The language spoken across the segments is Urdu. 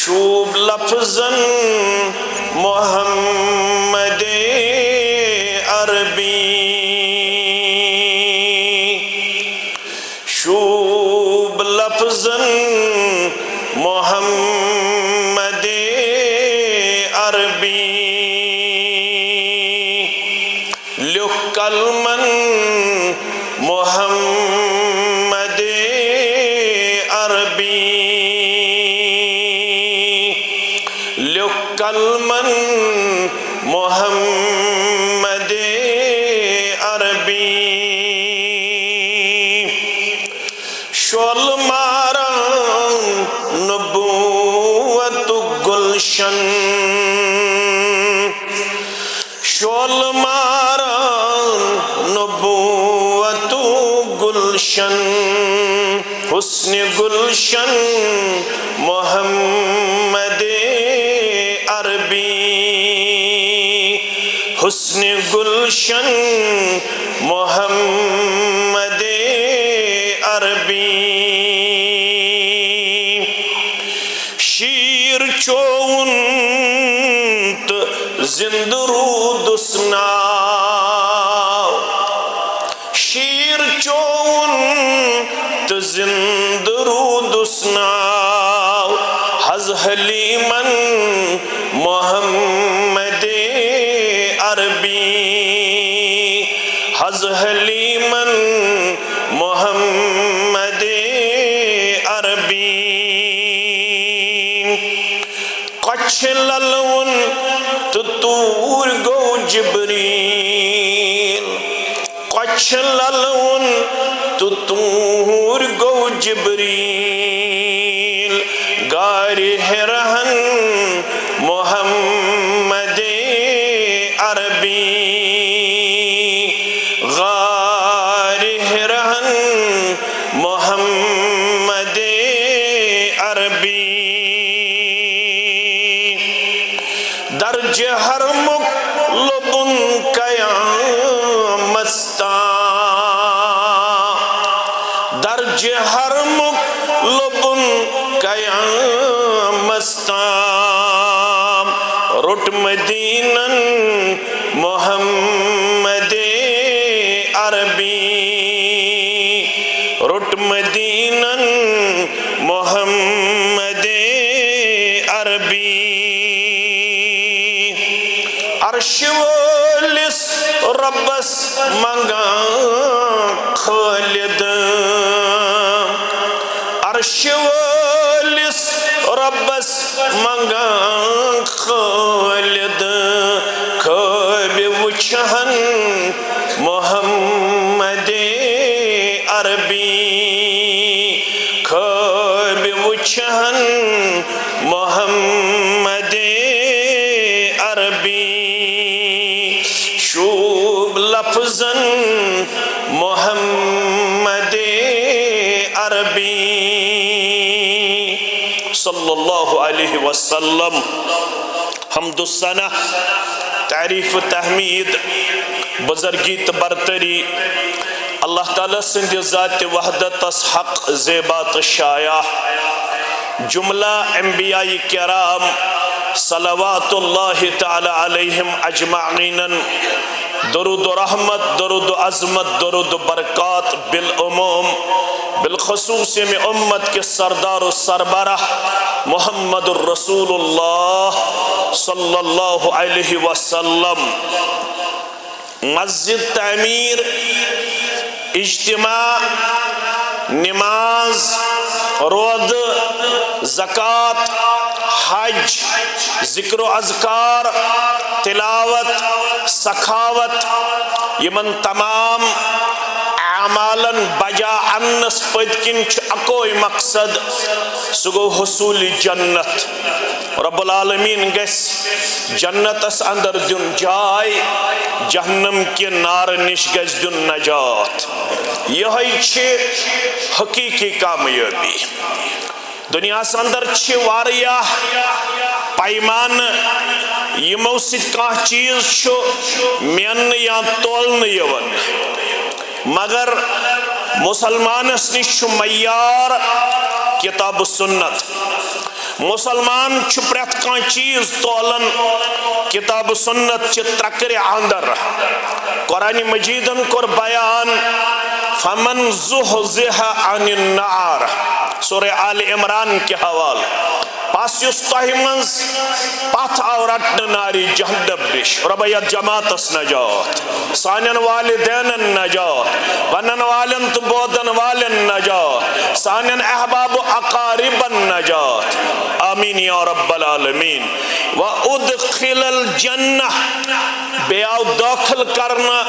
شوب لفظاً محمد عربی شوب لفظاً محمد عربی لکھ کلمن محمد عربی لکھ کلمن محمد عربی شول ماران نبوت گلشن شول ماران نبوت گلشن حسن گلشن محمد عربی حسن گلشن محمد عربی شیر چون زند رود اسناو شیر چون زند رود اسناو حز حلیمن محمد عربی حز حلیمن محمد عربی قچھ للون تور گو جبریل قچھ للون تور گو جبریل غار ہرہن محمد عربی غار ہرہن محمد عربی درج ہر مقلبن قیامستان درج ہر مقلبن قیامستان رٹ مدینن محمد عربی رٹ مدینن محمد عربی عرش والس ربس منگا خالد عرش والس ربس منگا خالد خواب وچھن محمد عربی خواب وچھن محمد عربی شوب لفظاً محمد عربی صلی اللہ علیہ وسلم حمد الثنا تعریف و تحمید بزرگی تبرتری اللہ تعالیٰ سند ذات وحدت حق زیبات شایع جملہ انبیاء کرام صلوات اللہ تعالی علیہم اجمعین درود و رحمت درود و عظمت درود و برکات بالعموم بالخصوص میں امت کے سردار و سربراہ محمد الرسول اللہ صلی اللہ علیہ وسلم مسجد تعمیر اجتماع نماز رود زکوٰۃ حج ذکر و اذکار تلاوت سخاوت یمن تمام اعمالاً بجا انس پدکن اکوئی مقصد سگو حصول جنت رب العالمین گس جنت اس اندر دن جائے جہنم کے نار نش گس دن نجات یہ حقیقی کامیابی دنیا سے اندر واریا پیمان یمو سید کان چیز مین یا تولن یون مگر مسلمانس نش معیار کتاب سنت مسلمان چھ پرت کان چیز تولن کتاب سنت چھ ترکر اندر قرآن مجیدن کر بیان فمن زحزح عن النار سورہ آل عمران کے حوال پاس یس تہ منز پتھ آو رٹن ناری جہنم نش ربیت جماعتس نجات سانن والدین نجات ونن والن تو بودن والن نجات سانن احباب و اقاربن نجات آمین یا رب العالمین وَأُدْخِلَ الْجَنَّةِ بیاو داخل کرنا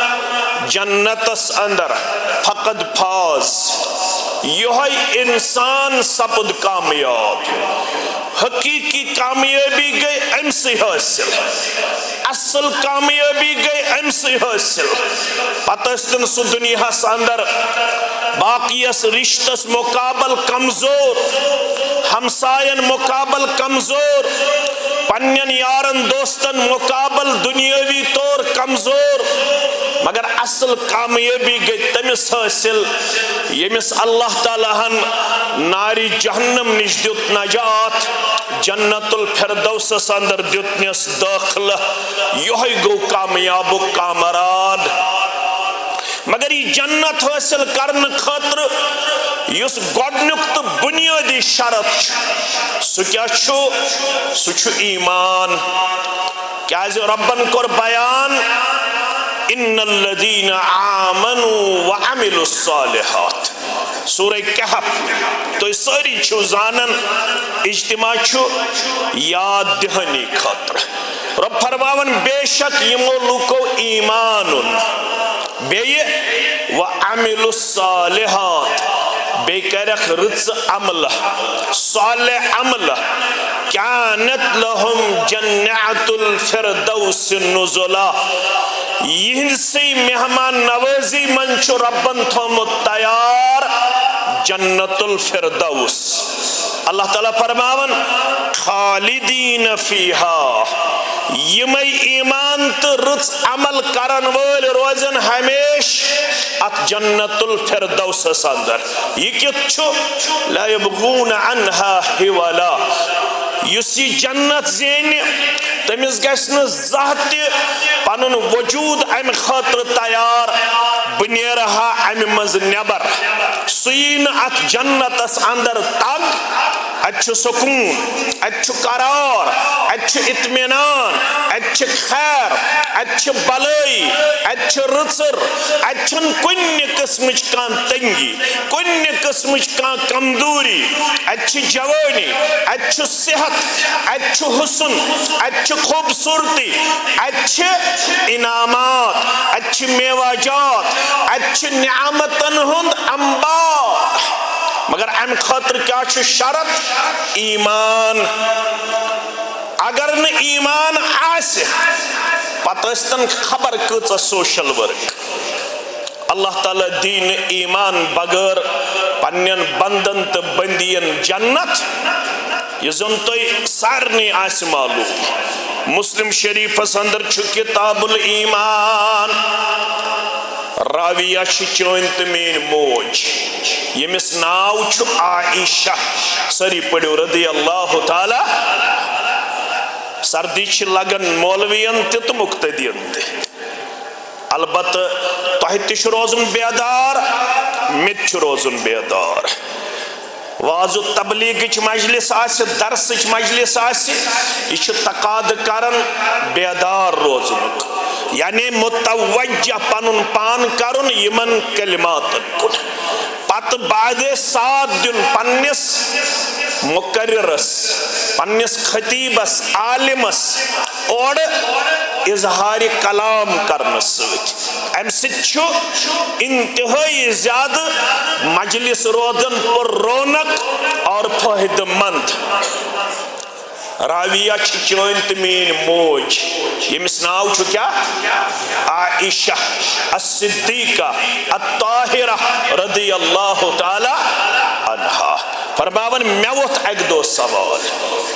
جنتس اندر فقد فاز یہ انسان سپد کامیاب حقیقی کامیابی گئی ام سے حاصل اصل کامیابی گئی ام سے حاصل پتستن سو دنیا اندر باقی اس رشتس مقابل کمزور ہمسائن مقابل کمزور پنین یارن دوستن مقابل دنیاوی طور کمزور مگر اصل کامیابی گئی تمس حاصل یمس اللہ تعالیٰ ہن ناری جہنم نش دیت نجات جنت الفردوس اندر دیتنس داخلہ یہ گو کامیاب و کامراد مگر یہ جنت حاصل کرن خاطر یس گۄڈنیُک تو بنیادی شرط سو کیا سو ایمان کیازِ ربن کور بیان ان الذین آمنوا وعملوا الصالحات سورہ کہف تو ساری چھو زانن اجتماع چھو یاد دہنی خاطر رب فرماون بے شک یمو لوکو ایمانن بیئے وعملوا الصالحات بے کرخ رز عمل صالح عمل كانت لهم جنات الفردوس نزلا یہ سی مہمان نوازی منچو ربن تھومت تیار جنت الفردوس اللہ تعالیٰ فرماون خالدین فیہا یمی ایمان تو رچ عمل کرن وول روزن ہمیش ات جنت الفردوس اندر یہ کت چھو لا یبغون عنہا حوالا یسی جنت زین تمس گسن زہت پنن وجود ام خاطر تیار بنیرہا ام مز نبر سین ات جنت اس اندر تگ اچھ سکون اچھ قرار اچھ اطمینان اچھ خیر اچھ بلائی اچھ رچر اچھن کن قسمچ کان تنگی کن قسمچ کان کمزوری اچھ جوانی اچھ صحت اچھ حسن اچھ خوبصورتی اچھ انعامات اچھ میواجات اچھ نعمتن ہند انبار مگر ام خاطر کیا چھو شرط ایمان اگر نہ ایمان آسے پتستن خبر کچھ سوشل ورک اللہ تعالیٰ دین ایمان بغیر پنین بندن تو بندین جنت یہ زن تو سارنی آس معلوم مسلم شریف اندر چھو کتاب الایمان راویہ چونت مین موج یمس ناو چھو عائشہ سری پڑھو رضی اللہ تعالی سردی چھ لگن مولوین تو مقتدین تے البتہ تحت چھ روزن بیدار مت چھ روزن بیدار واز و تبلیغ چھ مجلس آسی درس چھ مجلس آسی یہ چھ تقاد کرن بیدار روزنک یعنی متوجہ پنن پان کرن یمن کلمات کن پت بعد سات دن پنس مقررس پنس خطیبس عالمس اور اظہار کلام کرنے سوچ ام سچو انتہائی زیادہ مجلس روزن پر رونق اور فہد مند راویہ چونت مین موج یمس ناو چھو کیا عائشہ الصدیقہ الطاہرہ رضی اللہ تعالی عنہا فرماون میوت ایک دو سوال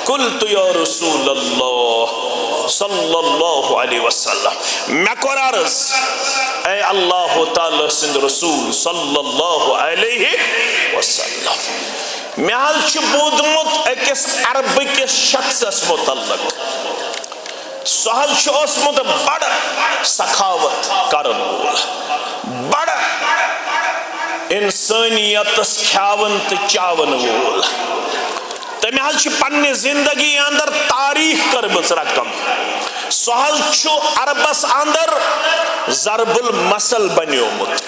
قلت یا رسول اللہ صلی اللہ علیہ وسلم میں کور عرض اے اللہ تعالی سند رسول صلی اللہ علیہ وسلم محل چھ بودمت اکس عربکس شخصس متعلق سہل چھ اسمت بڑ سخاوت کرن وول بڑ انسانیتس کھاون تو چاون وول تمہ حل چھ پنہ زندگی اندر تاریخ کرمز رقم سہل چھ عربس اندر ضرب المثل بنیومت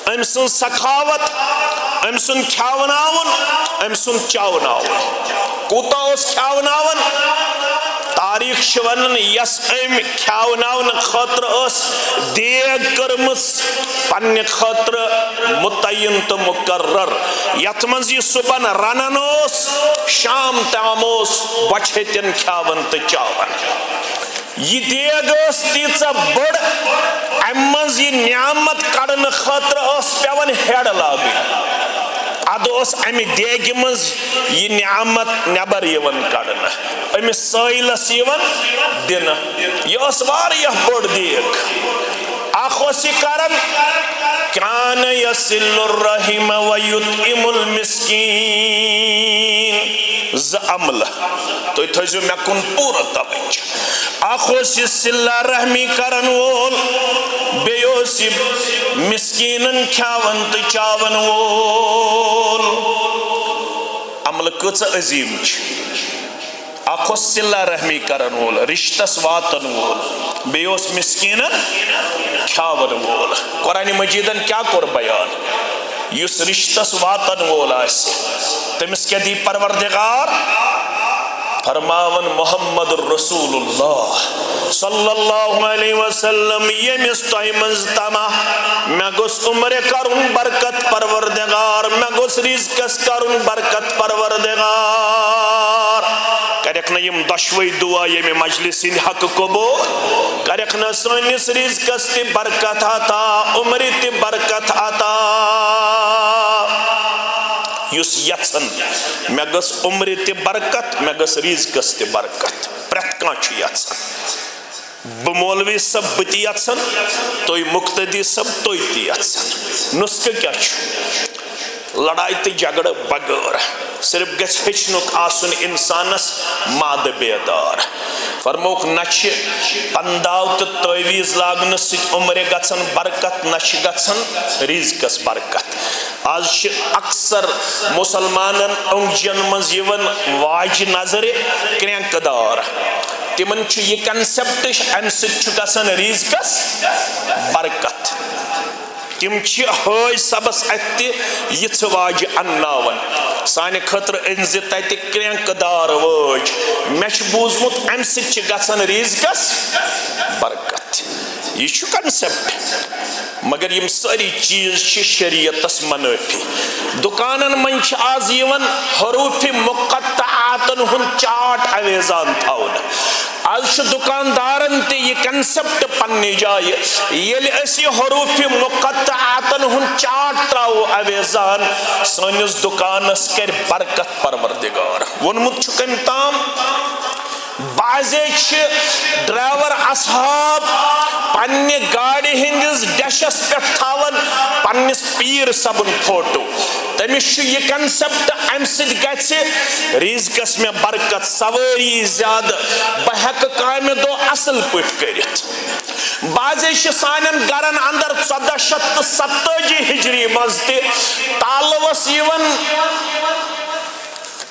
ام سن سخاوت ام سن کھاوناون ام سن چاوناون کوتا اس کھاوناون تاریخ چھ ونن یس ام کھاوناون خاطر اس دیگ کرمس پنہ خاطر متعین تو مقرر یت منز یہ صبح رنن اس شام تام اس بچھتن کھاون تو چاون یہ دیگ اس تیژا بڑ ام منز یہ نعمت کڑن خاطر اس پیون ہیڈ لاگن اد اس امی دیگ منز یہ نعمت نبر یون کڑن امی سائلس یون دن یہ اس واریاہ بڑ دیگ اخوسی کرن کان یصل الرحم ویطعم المسکین ز عمل تو تھجو میں کن پورا توجہ اخوسی صلہ رحمی کرن وول بیوسی مسکینن کھاون تو چاون وول عمل کچھ عظیم اخو صلہ رحمی کرن وول رشتس واتن وول بیوس مسکینن کھاون وول قرآن مجیدن کیا کور بیان یس رشتس واتن وول آسی تمس کیا دی پروردگار فرماون محمد رسول اللہ صلی اللہ علیہ وسلم یمس تیمز تما میں گوس عمر کرن برکت پروردگار میں گوس رزقس کرن برکت پروردگار کرکنا یم دشوی دعا یم مجلس حق قبول کرکنا سونس رزقس تی برکت عطا عمر تی برکت عطا یس یژن میں گس عمر تی برکت میں گس رزقس تی برکت پرت کان چھ یژن بہ مولوی صاحب بہ تی یژن توی مقتدی صاحب توی تی یژن نسخہ کیا چھ لڑائی تی جھگڑ بغیر صرف گژھِ ہیچنُک آسُن انسانس مادٕ بیدار فرموک نچھ پنداو تہٕ تعویٖز لاگنہٕ سۭتۍ عمرِ گژھن برکت نچھ گژھن رزقس برکت آز چھِ اکثر مسلمانن اونگجن منٛز یِوان واجہِ نظرِ کرٛینٛکہٕ دار تمن چھُ یہِ کنسپٹ امہِ سۭتۍ چھُ گژھان رزقس برکت تم چھ ہٲے سبس اتہ یژھ واجہ انناون سانہ خاطر انزِ تتہ کرٛینٛکہٕ دار واج مےٚ چھُ بوٗزمُت امہِ سۭتۍ چھِ گژھان رزقس برکت یہ چھُ کنسپٹ مگر یم ساری چیز چھ شریعتس منافی دکانن من چھ آز یوان حروف مقطعاتن ہن چاٹ اویزان تھاون آج چھ دکاندارن تے یہ کنسپٹ پننی جائے یل اسی حروف مقطعاتن ہن چاٹ تراو اویزان سانس دکانس کر برکت پروردگار ونمت چھ کم تام بعضے چھ ڈرائیور اصحاب پنہ گاڑی ہندس ڈیشس پہ تھاون پنس پیر صبن فوٹو تمس یہ کنسپٹ ام سۭتۍ گژھِ رزقس میں برکت سواری زیادہ بہ ہیکہ کامہ دۄہ اصل پٲٹھۍ کٔرِتھ بعضے چھ سانن گرن اندر 1470 ہجری مز تہ تالوس یوان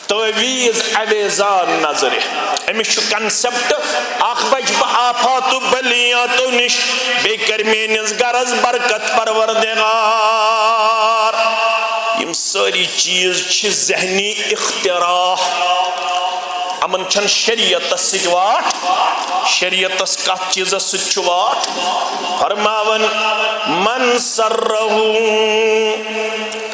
تعویز اویزان نظر امس کنسپٹ اخ بچ بہ آفات بلیاتو نش بے کر میانس گرس برکت پروردگار یم ساری چیز چھ ذہنی اختراع امن چھن شریعتس سۭتۍ واٹھ شریعتس کتھ چیزس سۭتۍ چھُ واٹھ فرماون من سرہ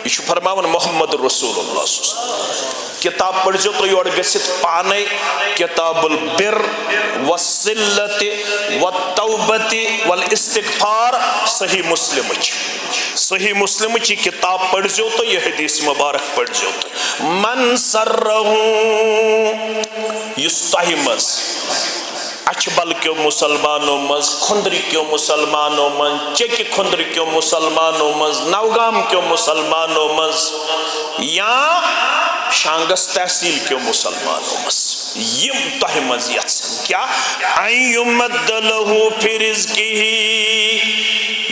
یہ چھُ فرماون محمد رسول اللہ صلی اللہ علیہ وسلم کتاب پڑھو تو یور گژھِتھ پانے کتاب البر والصلت والتوبت والاستغفار صحیح مسلم چی کتاب پڑھو تو یہ حدیث مبارک پڑھو تو من سرہ یس تہ مز اچھبل کیو مسلمانوں مز، کھندری کیو مسلمانوں مز، چیکی کھندری کیو مسلمانوں مز، نوگام کیو مسلمانوں مز، یا شانگس تحصیل کیو مسلمانوں مز یم تہ مز یژھن کیا این یمد لہو فی رزقہ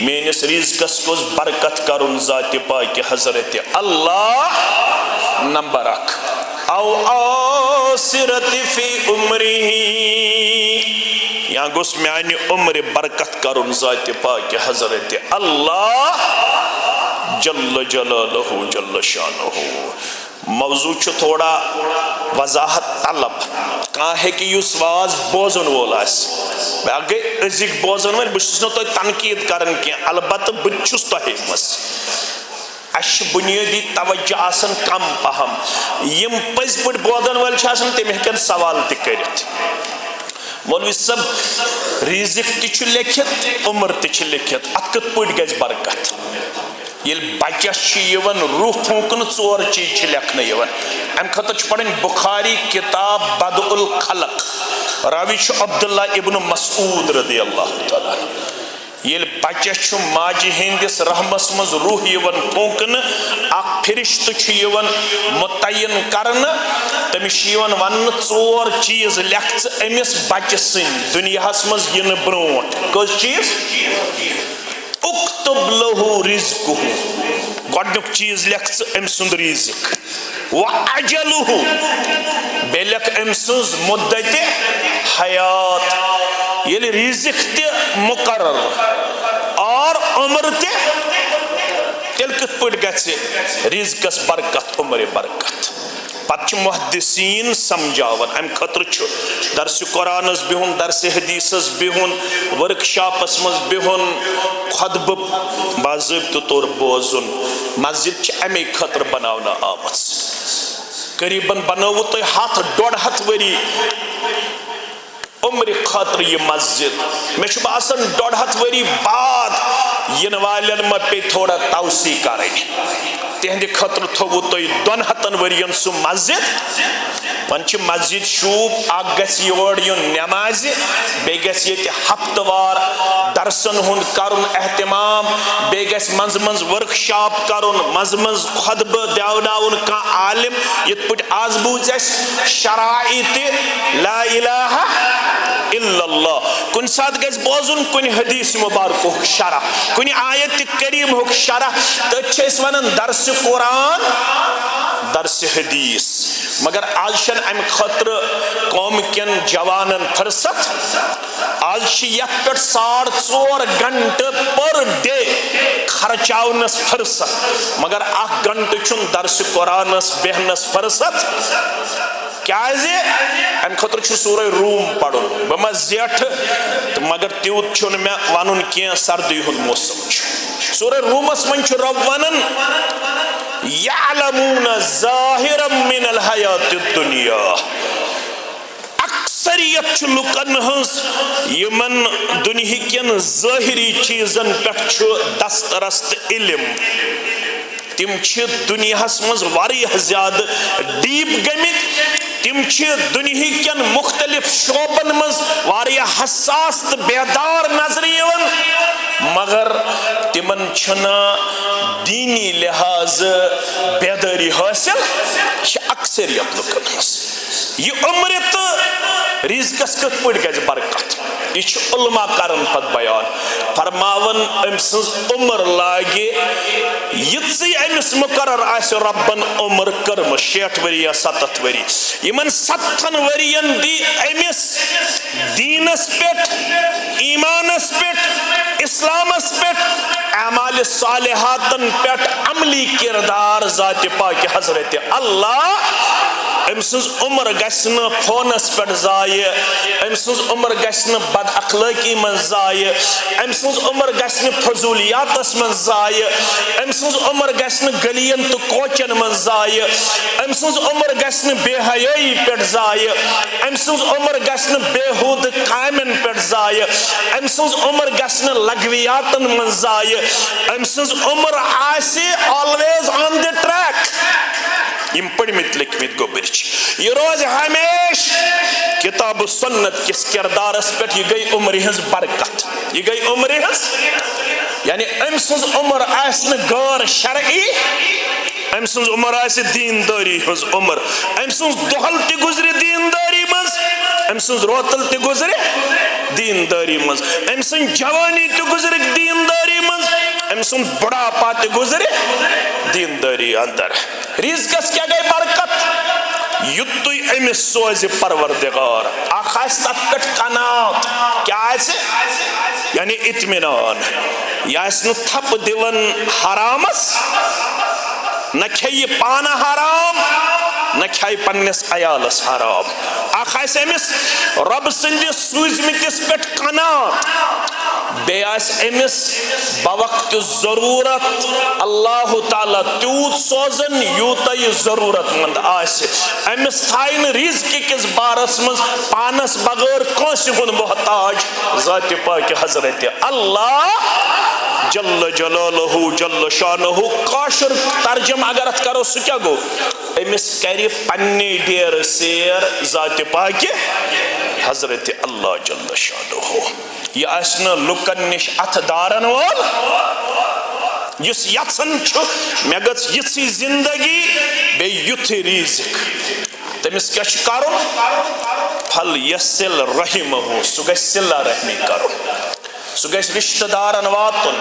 میانس رزقس کس برکت کرن ذات پاک حضرت اللہ نمبر 1 او آسرت فی عمرہ یا گوس میانی عمر برکت کرن ذات پاک حضرت اللہ جل جلالہ جل شانہ موضوع چھو تھوڑا وضاحت طلب کہاں ہے کہ یس واز بوزن وول آس اگر ازک بوزن وول بچس نہ تو تنقید کرن کی البتہ بچس تو مس اش بنیادی توجہ آسن کم پہم یم پز پٹ بوزن وول آسن تم ہیکن سوال تہ کرت مولوی صاحب رزق تہ چھ لکھت عمر تہ چھ لکھت ات کت پٹ گژھِ برکت یل بچس یوان روح پھونکن 4 چیز لکھن یوان ام خطر پڑھن بخاری کتاب بدء الخلق راوی عبداللہ ابن مسعود رضی اللہ تعالیٰ یل بچس ماجہ ہندس رحمس مز روح یوان پھونکن اخ فرشت یوان متعین کرن تمس یوان ون 4 چیز لکھ امس بچہ سن دنیاہس مز ین برونٹ کس چیز اکتب لہو رزقہ گۄڈنیُک چیز لکھ ام سند رزق وعجلہ بے لکھ ام سز مدت حیات یل رزق تہ مقرر اور عمر تہ تیل کت پٹ گژھِ رزقس برکت عمر برکت پتہ محدثین سمجھاون ام خطر درس قرآنس بہن درس حدیثس بہن ورکشاپس مز بہن خطبہ باضابطہ طور بوزن مسجد امی خطر بناونا آمت قریباً بنو تو 100-150 وری عمر خاطر یہ مسجد میں باسان 150 وری بعد ین والن ما پہ تھوڑا توسیع کریں تہند خطر تھو تو 200 ورین سو مسجد ون چھ مسجد شوب اگ گژھِ یور یُن نماز بیٚیہِ گژھِ ییٚتہِ ہفتہٕ وار درسن ہُنٛد کرُن اہتمام بیٚیہِ گژھِ منٛزٕ منٛزٕ ورک شاپ کرُن منٛزٕ منٛزٕ خطبہٕ دیاوناوُن کانٛہہ عالم یِتھ پٲٹھۍ آز بوٗز اَسہِ شرائط لا الہ الا اللہ کُنہِ ساتہٕ گژھِ بوزُن کُنہِ حدیث مبارکُک شرح کُنہِ آیت کریٖمُک شرح تٔتھۍ چھِ أسۍ ونان درس قرآن درس حدیث مگر آج چھن امہ خطر قوم کین جوانن فرصت آج یت پہ 4.5 گھنٹہ پر ڈے خرچاونس فرصت مگر 1 گھنٹہ چھ درس قرآنس بہنس فرصت کیازِ ام خطر چھ سورہ روم پڑھن بہ زیٹھ مگر تیوت چھن مے ونن کی سردی ہند موسم سورہ رومس من چھ رب ونن یعلمون ظاہرا من الحیات الدنیا اکثریت چھ لکن ہنس یمن دنیا کین ظاہری چیزن پہ دسترست علم تم چھ دنیاہس مز واریاہ زیادہ ڈیپ گمت تم چھ دنیا کین مختلف شعبن مز واریاہ حساس تو بیدار نظر یوان مگر تمن چھنا دینی لحاظ بیداری حاصل اکثریت لکن مز یہ عمر تو رزقس کت پٹ گژھِ برکت یہ علماء کرن پت بیان فرماون ام سز عمر لاگے یتسی امس مقرر آس ربن عمر کرم 60 وری یا 70 وری یمن 70 ورین دی امس دینس پٹ ایمانس پٹ اسلامس پٹ اعمال صالحاتن پٹ عملی کردار ذات پاک حضرت اللہ ام سز عمر گژھن فونس پہ ضائع ام سز عمر گژھن بد اخلاقی من ضائع ام سز عمر گژھن فضولیاتس من ضائع ام سز عمر گژھن گلین تو کوچن من ضائع ام سز عمر گژھن بے حیائی پہ ضائع ام سز عمر گژھن بےحود کامن پہ ضائع ام سز عمر گژھن لغویاتن من ضائع ام سز عمر آسہِ always on the track یم پڑمت لکھمت گوبرچ یہ روز ہمیش کتاب و سنت کس کردارس پہ یہ گئی عمر ہز برکت یہ گئی عمر ہز یعنی ام سنز عمر آسن غیر شرعی ام سنز عمر آس دینداری ہز عمر ام سنز دہل تی گزری دینداری مز ام سنز روتل تی گزری دینداری مز ام سنز جوانی تی گزری دینداری مز ام سنز بڑا پاتی گزری دینداری اندر رزقس کیا گئی برکت یتوی امس سوز پروردگار آخاس تتکٹ قناعت کیا ایسے یعنی اطمینان یا اس نو تھپ دیون حرامس نہ کھئی پانا حرام نہ کھئی پنس عیالس حرام آخاس امس رب سندس سوزمتس پٹ قناعت بیاس امس بوقت ضرورت اللہ تعالیٰ تیوت سوزن یوتا یہ ضرورت مند آس امس تھائن رزق کس بارس مز پانس بغیر کونسی ہن محتاج ذات پاک حضرت اللہ جل جلالہ جل شانہ کاشر ترجم اگر ات کرو سو کیا گو امس کری پنی دیر سیر ذات پاک حضرت اللہ جل شانہ یہ آسنا لکن نش ات دارن وال جس یتسن چھو میں گز یتسی زندگی بے یتھی رزق تمس کیا کرو پھل یسل رحمہ سو گژھِ صلہ رحمی کرو سو گژھِ رشتہ دارن واتن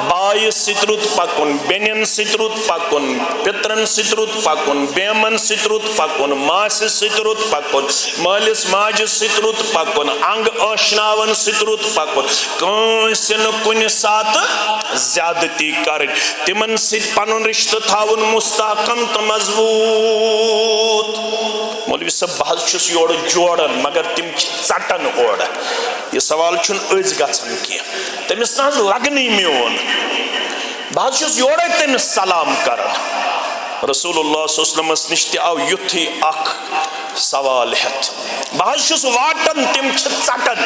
بائیس ست رُت پکن بینین ست رُت پکن پترن ست رُت پکن بیمن ست رُت پکن ماسس ست رُت پکن مالس ماجس ست رُت پکن انگ آشناون ست رُت پکن کٲنٛسہِ نہٕ کُنہِ ساتہٕ زیادتی کرٕنۍ تمن ست پنُن رشتہ تھاوُن مستحکم تہٕ مضبوط مولوی صاحب بہٕ حظ چھُس یورٕ جوڑن مگر تم چھِ ژٹن اورٕ یہ سوال چھُنہٕ أزۍ گژھان کینٛہہ تٔمِس نہ حظ لگنٕے میون بہٕ حظ چھُس یورے تٔمِس سلام کران رسول اللہ صلی اللہ علیہ وسلمس نش تہِ آو یُتھُے اکھ سوال ہٮ۪تھ بہٕ حظ چھُس واٹن تِم چھِ ژٹن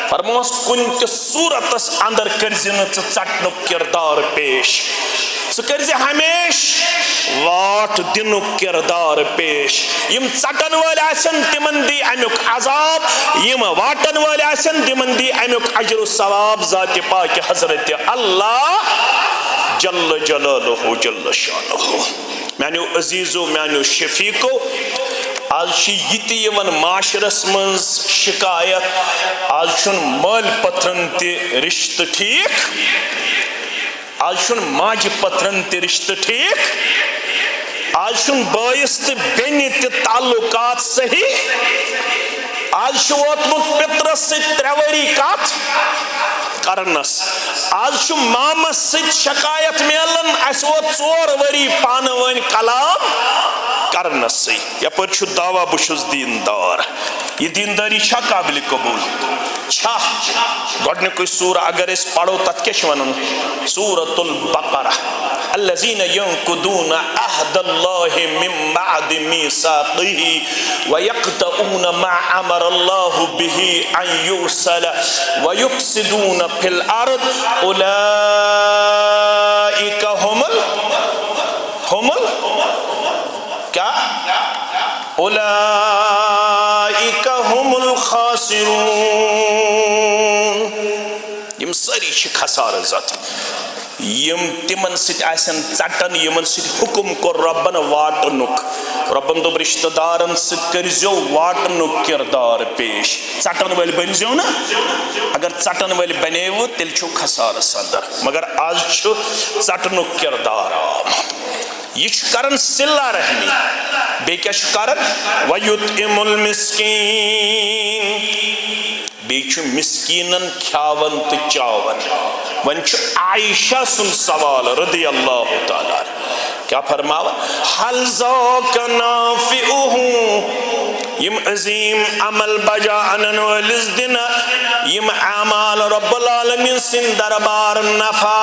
فرموہس کُنہِ تہِ صوٗرتس اندر کٔرزِ نہٕ ژٕ ژٹنُک کردار پیش ژٕ کٔرزِ ہمیش واٹ دِنُک کردار پیش یم ژٹن وٲلۍ آسن تِمن دی امیُک عذاب یم واٹن وٲلۍ آسن تِمن دی امیُک اجر و ثواب ذات پاک حضرت اللہ جل جلالہ جل شانہ میانیو عزیزو میانیو شفیقو آج چھ یہ یوان معاشرس منز شکایت آج چھن مال پترن تی رشتہ ٹھیک آج چھن ماج پترن تی رشتہ ٹھیک آج چھن بائیس تی بینی تی تعلقات صحیح آج چھو واتمت پترس سے تریوری کات کرنس آج چھو مامس سے شکایت میلن اس وات 4 وری پانوان کلام کرنس سے یا پر چھو دعویٰ بشوز دیندار یہ دینداری چھا قابل قبول چھا گوڑنے کوئی سورہ اگر اس پڑھو تتکش ونن سورة البقرہ الذين ينقضون عهد الله من بعد ميثاقه ويقطعون ما امر الله به ان يوصل ويفسدون في الارض اولئك هم کیا اولئک هم الخاسرون یم ساری چھ خسارہ ذات یم تمن ست آسن ژٹن یمن ست حکم کور ربن واٹنک ربن دوب رشتہ دارن ست کرزو واٹنک کردار پیش ژٹن ول بنزو نا اگر ژٹن ول بنیو تیل چھو خسارہ صدر مگر آج چھو ژٹنک کردار یہ کرن صلہ رحمی بے کیا کرن وَيُطْعِمُ الْمِسْكِينَ بے مسکینن کھاون تو چاون ون عائشہ سن سوال رضی اللہ تعالیٰ کیا فرماوا حل ذاک نافعہ یم عظیم عمل بجا انن ولز دن یم اعمال رب العالمین سن دربار نفع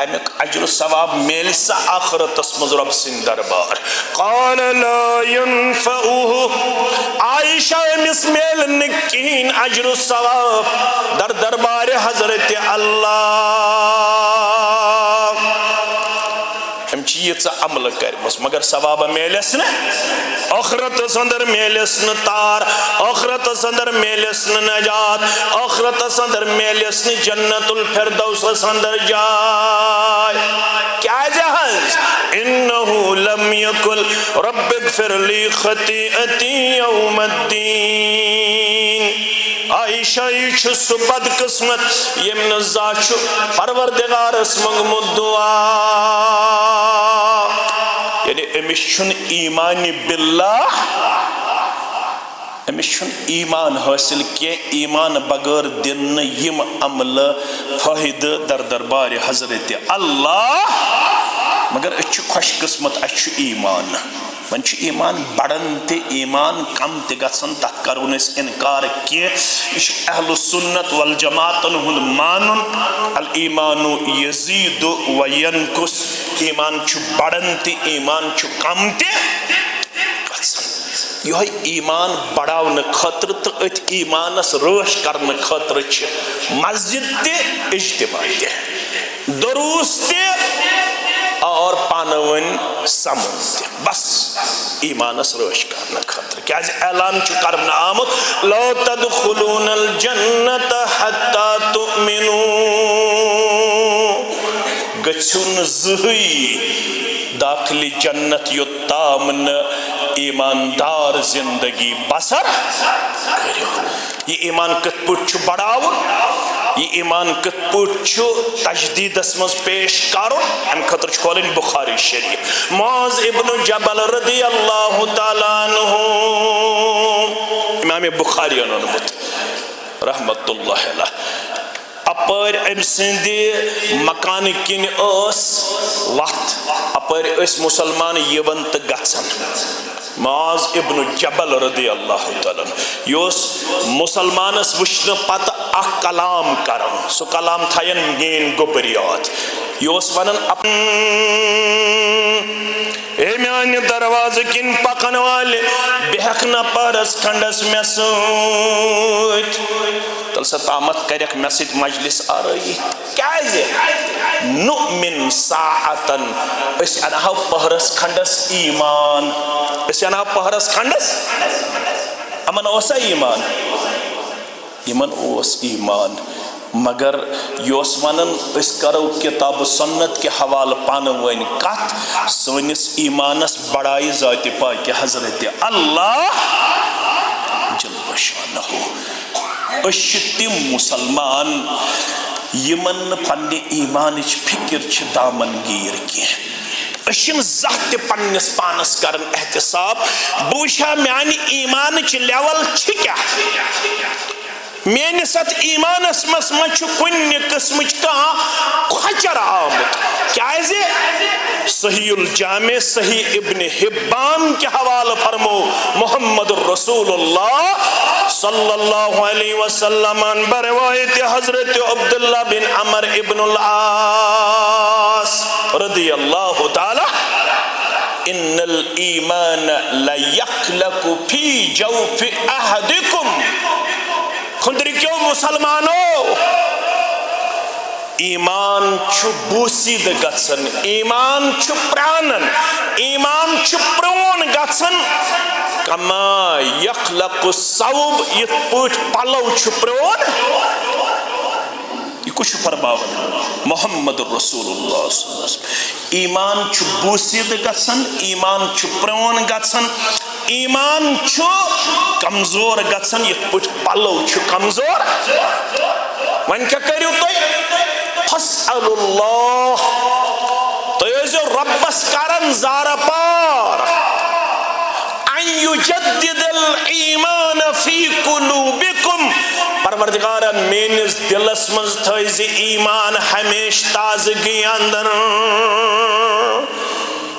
امیک اجر و ثواب میل سا آخرت اسمز رب سن دربار قال لا ينفعه عائشہ امس میل نکین اجر و ثواب در دربار حضرت اللہ ہم چی یہ تیچ عمل کرمس مگر ثواب میلس نا آخرت سندر میلس نا تار آخرت سندر میلس نا نجات آخرت سندر میلس نا جنت الفردوس سندر جائے کیا جہاز انہو لم یکل رب اغفر لی خطیئتی یوم الدین عائشہ یہ سو بد قسمت یم نزاچ پروردگار اسمنگ دعا یعنی امشن ایمان باللہ امشن ایمان حاصل کیا ایمان بغیر دن یم عمل فائد در دربار حضرت اللہ مگر اچھ خوش قسمت اچھ ایمان ونچ ایمان بڑن تے ایمان کم تے گژھن تک کرون اس انکار کی اہل السنت والجماعت ہند مانن الایمان یزید و ینقص ایمان چھ بڑن تے ایمان چھ کم تے گژھن یہ ایمان بڑاون خاطر تو ات ایمانس روش کرن خاطر چھ مسجد تے اجتماع تے دروس تے اور پانون سمن بس ایمانس روش کرنا خاطر کیا اعلان چھ کرنا آمد لا تدخلون الجنت حتی تؤمنون گچھن زہی داخل جنت یتامن ایماندار زندگی بسر کرو یہ ایمان کت پوٹ چھ بڑھاون یہ ایمان کت پوٹ چھ تجدید اسمز پیش کارون ام خطر چھولین بخاری شریف معاذ ابن جبل رضی اللہ تعالیٰ عنہ امام بخاری انہوں رحمت اللہ علیہ اپر ام سندی مکان کن اس وقت اپر اس مسلمان یونت گھن معاذ ابن جبل رضی اللہ تعالیٰ یوس مسلمانس وشن پت اخ کلام کرن سو کلام تھائن نین گبریات یوس ونن اے میان دروازہ کن پکن والے بہکنا پرس کھنڈس میں سوت تل ستامت کرک میں سیت مجلس آ رہی کیازے نؤمن ساعتن اس انہا پہرس کھنڈس ایمان اس انہا پہرس کھنڈس امن اوسا ایمان ایمان اوس ایمان مگر یوس ونن اس کرو کتاب سنت کے حوال پانوین کت سونس ایمانس بڑائی ذات پاک حضرت اللہ جل شانہ اشتم مسلمان یمن پنی ایمانچ فکر چھ دامن گیر کی اشن زہت پنس پانس کرن احتساب بوشا میانی ایمانچ لیول چھ کیا میانس ات ایمانس مس مچ کن قسمچ کھانا کھچر آمت کیازے صحیح الجامع صحیح ابن حبان کے حوالہ فرمو محمد رسول اللہ صلی اللہ علیہ وسلم بروایت حضرت عبداللہ بن عمر ابن العاص رضی اللہ تعالی ان الایمان لیخلق فی جوف احدکم خندری کیوں مسلمانو ایمان چھو بوسید گتسن ایمان چھو پرانن ایمان چھو پرون گتسن کما یخلق الصوب یہ پوٹ پلو چھو پرون یہ کچھ فرماون محمد رسول اللہ صلی اللہ علیہ وسلم ایمان چھو بوسید گتسن ایمان چھو پرون گتسن ایمان چھو کمزور گتسن یہ پوٹ پلو چھو کمزور ون کیا کریو تو فاسأل اللہ تو یہ جو ربس کرن زار پار ان یجدد الایمان فی قلوبکم پروردگارا مینس دلس منز تھائز ایمان ہمیش تازگی اندر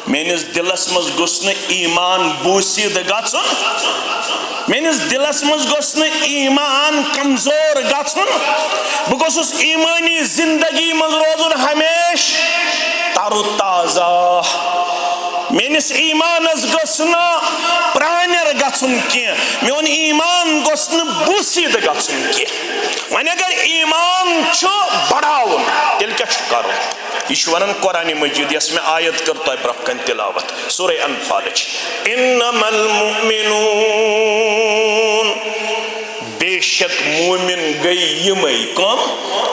مینس دلس مز گسن ایمان بوسید گژھن مینس دلس مز گسن ایمان کمزور گژھن بہ گوسس ایمانی زندگی مز روزن ہمیش تر و تازہ مینس ایمانس گسن پرانہ بدتر گژھُن کینٛہہ میون ایمان گوٚژھ نہٕ بوٗسیٖدٕ گژھُن کینٛہہ وۄنۍ اگر ایمان چھُ بڑاوُن تیٚلہِ کیٛاہ چھُ کَرُن یہ چھُ ونان قرآن مجید یس میں آیت کر تۄہہِ برونٛہہ کَنہِ تلاوت سورہ انفالٕچ انما المؤمنون بے شک مومن گئی یمے کم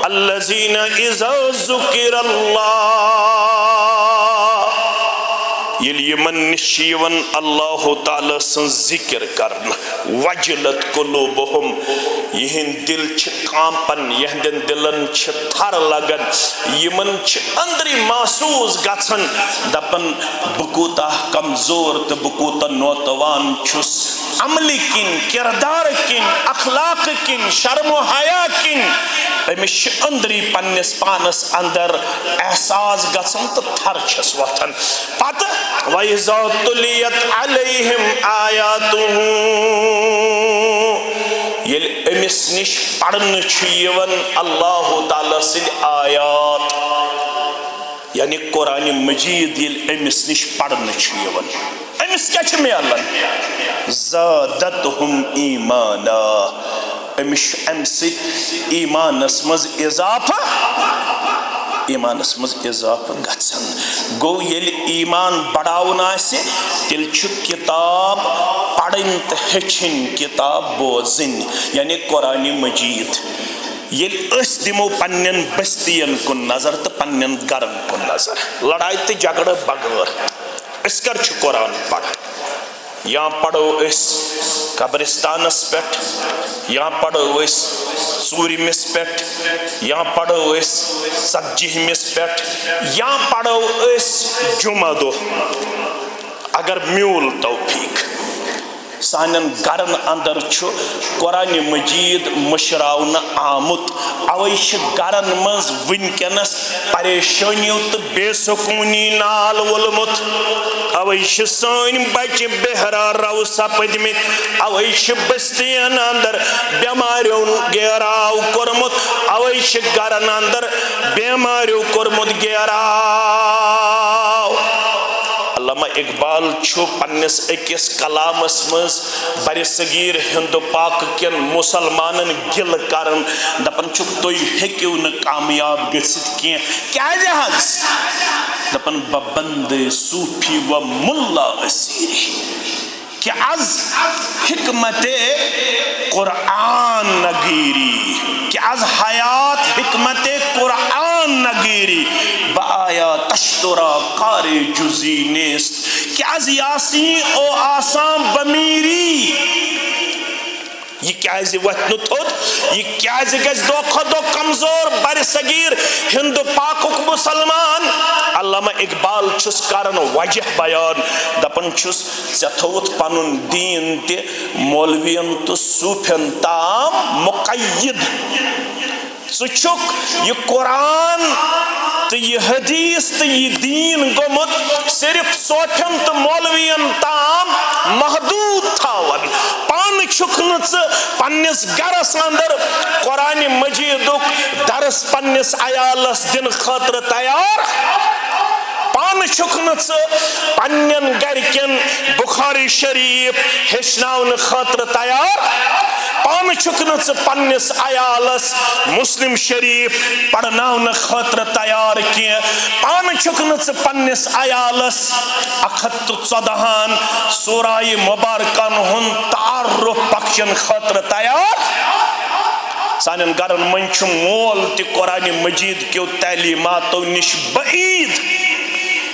الذین اذا ذکر اللہ ییٚلہِ یمن نِش چھِ یِوان اللہ تعالیٰ سٕنٛز ذکر کرنہٕ وجلت قلوبہم یہند دل چھ کامپن یہندن دلن چھ تھر لگن یمن چھ اندری محسوس گژھن دپن بکوتا کمزور تو بکوتا نوتوان چھس عملی کن کردار کن اخلاق کن شرم و حیا کن امس اندری پنس پانس اندر احساس گژھن تو تھر چھس وتھن پتہ وَإِذَا تُلِيَتْ عَلَيْهِمْ آيَاتُهُ یل امس نش پڑھن یوان اللہ تعالیٰ سند آیات یعنی قرآن مجید یل امس نش پڑھن یوان امس کیا چھ میلان زادتهم ایمانا امس ام سید ایمانس مز اضافہ گژھن گو یل ایمان بڑاون آسہِ تیل چھ کتاب پڑھن تو ہچن کتاب بوزن یعنی قرآن مجید یل اس دمو پنن بستین کن نظر تو پنن گرن کن نظر لڑائی تو جھگڑ بغیر اس کر چھ قرآن پڑھ یا پڑھو اس قبرستانس پہ یا پڑھو اس ژوٗرِمِس پٮ۪ٹھ یا پڑھو اس ژتجِہمِس پٮ۪ٹھ یا پڑھو اس جمعہ دۄہ اگر میول توفیق سانن گرن اندر چھُ قرآن مجید مشراؤن آمت اوے چھ گرن مز ونکس پریشانیوں تو بے سکونی نال ولمت اوے چھ سن بچہ بہرا رو سپدمت اوے چھ بستین اندر بیماریوں گیراو کورمت اوے چھ گرن اندر بیماریوں کورمت گیراو علامہ اقبال چھو پنس اکس کلامس مز بر صغیر ہند پاک کن مسلمانن گل کرن دپن چھک تُہۍ ہیٚکِو نہٕ کامیاب گٔژھِتھ کینٛہہ کیازِ حظ دپن ببند صوفی و ملا اسیری کہ از حکمت قرآن نگیری کہ از حیات حکمت قرآن نگیری با آیا تشترا کار جزی نیست کہ از یاسین او آسان بمیری یہ کیازِ وتھ نہٕ تھوٚد یہ کیازِ گژھِ دۄہ کھۄتہٕ دۄہ کمزور بر صغیر ہند پاکُک مُسلمان علامہ اقبال چھُس کران وجہ بیان دپان چھُس ژےٚ تھوٚوُتھ پنُن دیٖن تہِ مولوین تہٕ صوٗفین تام مقید ژٕ چھُکھ یہ قرآن تو یہ حدیث تو یہ دین گومت صرف صوفین تو مولوین تام محدود تھاون پان چھکن پنس گرس اندر قرآن مجیدک درس پنس عیالس دن خاطر تیار پان چھکن پنن گرکن بخاری شریف ہچناون خاطر تیار پان چھکن پنس عیالس مسلم شریف پڑھناون خاطر تیار کی پان چھکن پنس عیالس 114 سورہ مبارکن ہن تعارف بخشن خاطر تیار سانن گرن من چھ مول تہ قرآن مجید کیو تعلیماتو نش بعید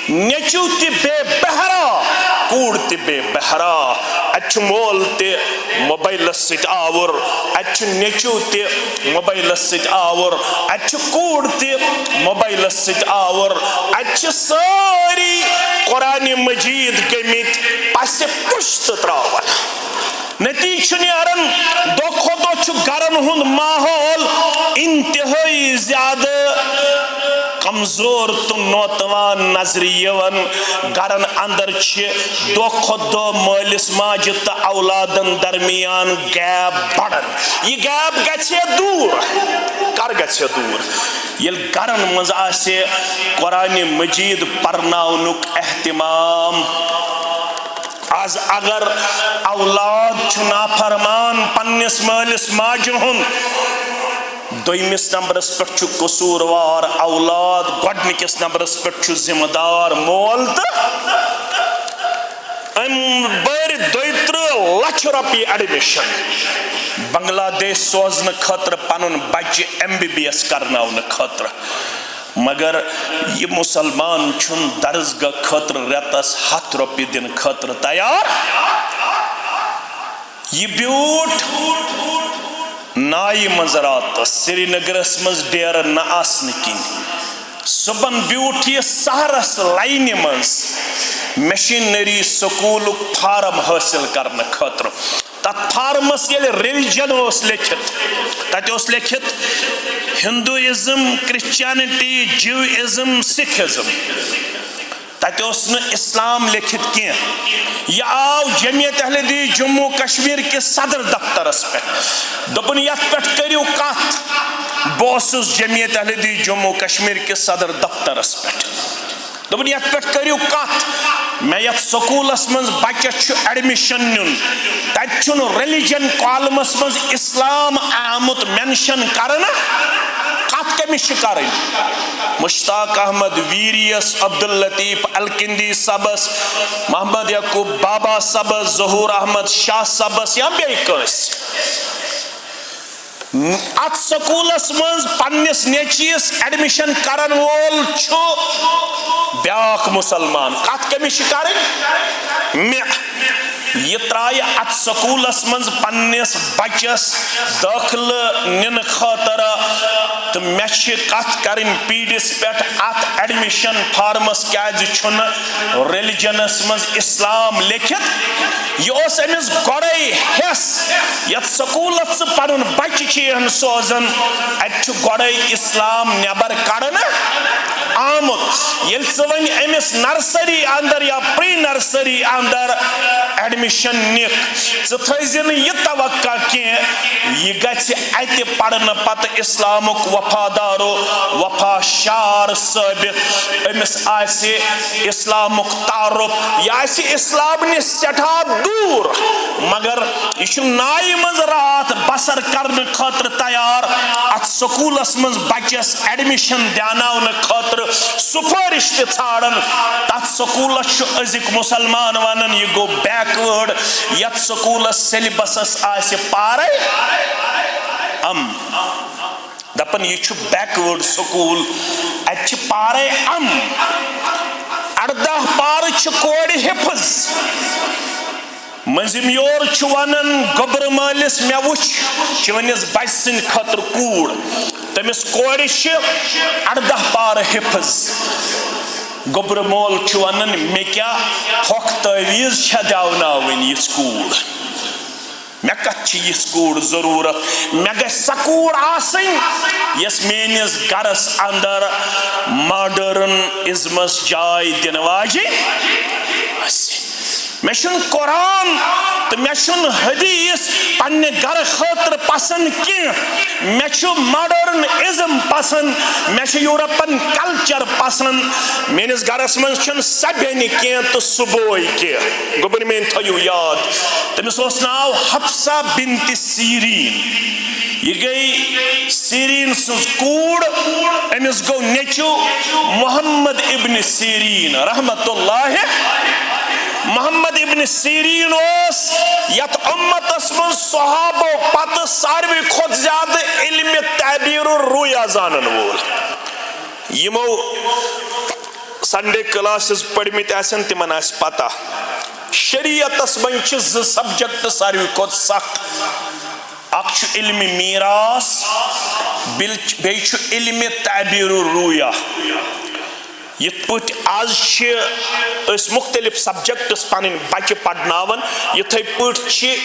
نیچو تہ بے بہرا کوڑ تہ بے بہرا اچھ مول تہ موبائل سٹ آور اچھ نیچو تہ موبائل سٹ آور اچھ کوڑ تہ موبائل سٹ آور اچھ ساری قرآن مجید گمت پس پشت تراون نتیجہ نیرن دو کھو دو گرن ہند ماحول انتہائی زیادہ کمزور تو نوتوان نظر یوان گرن اندر چھ دو کھو دو مالس ماجد تا اولادن درمیان گیپ بڑھن یہ گیپ گچھے دور کر گچھے دور یل گرن مز آسے قرآن مجید پرناونک اہتمام آز اگر اولاد چھُ نافرمان پننس مالس ماجہ ہُنٛد دویمس نمبرس پہ قصوروار اولاد گۄڈنِکِس نمبرس پہ ذمہ دار مول تو بٔرۍ 32 لچھ رۄپیہِ ایڈمشن بنگلہ دیش سوزنہٕ خٲطرٕ پنُن بچہ MBBS کرناونہٕ خٲطرٕ مگر یہ مسلمان چھُنہٕ درسگاہ خٲطرٕ رٮ۪تس 100 رۄپیہِ دِنہٕ خٲطرٕ تیار یہ بیوٗٹھ نائی منٛز راتس سری نگرس مز ڈیرٕ نہ آسنہٕ کِنۍ صبحن بیوٗٹھ یہ سہرس لاینہِ منٛز مشینری سکوٗلُک فارم حٲصِل کرنہٕ خٲطرٕ تتھ فارمس ییٚلہِ ریلجن اوس لیکھِتھ تتہِ اوس لیکھِتھ ہندوازم کرسچینٹی جیوازم سکھزم تتہِ اوس نہٕ اسلام لیکھِتھ کینٛہہ یہ آو جمعیت اہل حدیث جموں کشمیر کِس صدر دفترس پٮ۪ٹھ دوٚپُن یتھ پٮ۪ٹھ کٔرِو کتھ بہٕ اوسُس جمعیت اہل حدیث جموں کشمیر کِس صدر دفترس پٮ۪ٹھ دوٚپُن یتھ پٮ۪ٹھ کٔرِو کتھ مےٚ یتھ سکوٗلس منٛز بچس چھُ ایڈمشن نیُن تتہِ چھُنہٕ ریلِجن کالمس منٛز اسلام آمُت مینشن کرنہٕ کتھ کٔمِس چھِ کَرٕنۍ مشتاق احمد ویریس عبداللطیف الکندی صبس محمد یعقوب بابا صبس ظہور احمد شاہ صبس یا بیٚیہِ کٲنٛسہِ ات سکولس مز پننس نیچیس ایڈمشن کرن وول چھُ بیاکھ مسلمان کتھ کٔمِس چھِ کَرٕنۍ مےٚ یہ ترایہِ ات سکولس مز پننس بچس دٲخلہٕ نِنہٕ خٲطرٕ تو مےٚ چھِ کتھ کرٕنۍ پیٖڈس پٮ۪ٹھ ات ایڈمشن فارمس کیازِ چھُنہٕ ریلجنس مز اسلام لیکھِتھ یہ اوس أمِس گۄڈے ہٮ۪س یتھ سکوٗلس ژٕ پنُن بچہِ چھِ سوزان اتہِ چھُ گۄڈے اسلام نٮ۪بر کڑنہٕ آمُت ییٚلہِ ژٕ وۄنۍ أمِس نرسری اندر یا پری نرسری اندر ایڈمشن نِکھ ژٕ تھٲیزِ نہٕ یہِ توقع کینٛہہ یہِ گژھِ اتہِ پرنہٕ پتہٕ اسلامُک وفادارو وفا شار ثٲبت أمِس آسہِ اسلامُک تعارُف یہِ آسہِ اسلام نِش سٮ۪ٹھاہ دوٗر مگر یہِ چھُ نایہِ منٛز راتھ بسر کرنہٕ خٲطرٕ تیار اتھ سکوٗلس منٛز بچس ایڈمشن دیاناونہٕ خٲطرٕ سُفٲرِش تہِ ژھانڈان تتھ سکوٗلس چھُ أزِکۍ مُسلمان ونان یہِ گوٚو بیکوٲڈ یتھ سکوٗلس سیلبسس آسہِ پارے دپان یہ چھُ بیکوٲڈ سکوٗل اتہِ چھِ پارے 18 پارٕ چھِ کورِ حِفظ مٔنٛزِم یور چھُ ونان گوٚبرٕ مٲلِس مےٚ وٕچھ چھِ ونس بچہِ سٕنٛدِ خٲطرٕ کوٗر تٔمِس کورِ چھِ 18 پارٕ حِفظ گوٚبرٕ مول چھُ ونان مےٚ کیٛاہ پھۄکھ تٲویٖز چھےٚ دیاوناوٕنۍ یِژھ کوٗر مےٚ کتھ چھِ یِژھ کوٗر ضروٗرت مےٚ گژھِ سۄ کوٗر آسٕنۍ یۄس میٲنِس گرس اندر ماڈٲرٕن ازمس جاے دِنہٕ واجیٚنۍ آسہِ مےٚ چھُنہٕ قرآن تہٕ مےٚ چھُنہٕ حدیٖث پننہِ گرٕ خٲطرٕ پسنٛد کینٛہہ مےٚ چھُ ماڈٲرٕن ازم پسنٛد مےٚ چھُ یوٗرپن کلچر پسنٛد میٲنِس گرس منٛز چھُنہٕ سۄ بیٚنہِ کینٛہہ تہٕ سُہ بوے کینٛہہ گوٚبُر میٲنۍ تھٲیِو یاد تٔمِس اوس ناو حفصہ بنتِ سیٖریٖن یہ گٔے سیٖریٖن سٕنٛز کوٗر أمِس گوٚو نیٚچوٗ محمد ابن سیٖریٖن رحمتہ اللہ محمد ابن سیٖریٖن اوس یتھ اُمتس منٛز صحابو پتہٕ ساروی کھۄتہٕ زیادٕ علمِ تعبیٖر الرُّیا زانن وول یِمو سنڈے کلاسز پٔرمٕتۍ آسن تِمن آسہِ پتہ شریعتس منٛز چھِ 2 سبجکٹ ساروی کھۄتہٕ سخت اکھ چھُ علمِ میٖراث بیٚیہِ چھُ علمِ تعبیٖر الرُّیا یِتھ پٲٹھۍ آز چھِ أسۍ مختلف سبجکٹس پنٕنۍ بچہِ پرناوان یِتھے پٲٹھۍ چھِ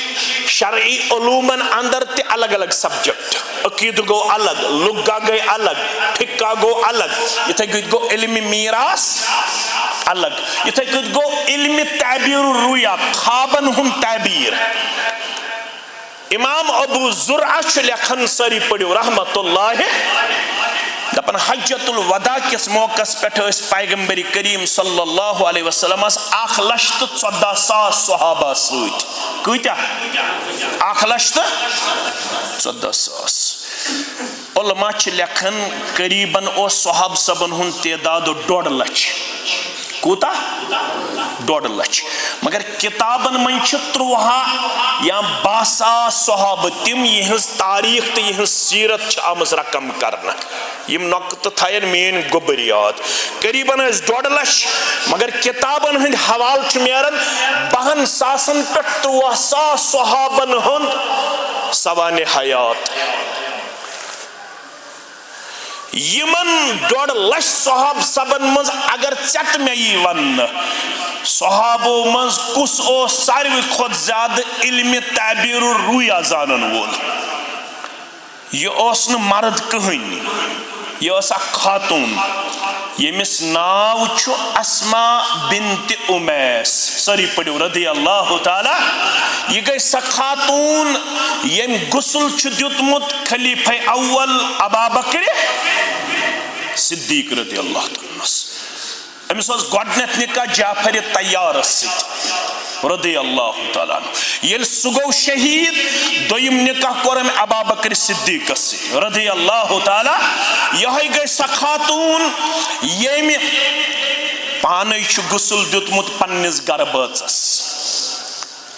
شرعی علوٗمن اندر تہِ الگ الگ سبجکٹ عقیٖدٕ گوٚو الگ لُغہ گٔے الگ فِقہ گوٚو الگ یِتھے کٔنۍ گوٚو علمِ میٖراث الگ یِتھے کٔنۍ گوٚو علمِ تعبیٖر الرُّیا خوابن ہُنٛد تعبیٖر امام ابو زرعہ چھُ لیکھان سٲری پٔرِو رحمتہ اللہ دپن حجت الوداع کس موقع پہ پیغمبر کریم صلی اللہ علیہ وسلم 1,14,000 صحابہ ست کتیا 1,14,000 علماء لکھن قریباً صحاب صبن ہن تعداد 1.5 لچھ کوتا 1.5 لچھ مگر کتابن من 13 یا 12,000 صحابہ تم یہ تاریخ تو یہ سیرت آمز رقم کرنا یم نقط تھائن مین گبریات قریباً 1.5 لچھ مگر کتابن ہند حوال نیران 2,000 پہ 13,000 صحابن ہند سوانح حیات یمن 1.5 لچھ صحاب سبن مز اگر چٹ میں یہ ون صحابو مز کس او ساروی خود زیادہ علم تعبیر الرؤیا زانن وول یہ اوس نہ مرد کہنی یہ اوس خاتون یمس ناو چھو اسماء بنت امیس سری پڑھو رضی اللہ تعالی یہ گئی سا خاتون یم غسل چھ دیتمت خلیفہ اول ابا بکر صدیق رضی اللہ تعالی امس گۄڈنیتھ نکاح جعفر طیار ست رضی اللہ تعالیٰ یل سہ گو شہید دویم نکاح کورم ابا بکر صدیق ست رضی اللہ تعالیٰ یہ گئی سا خاتون یم پانے چھ غسل دیتمت پنس گرباچس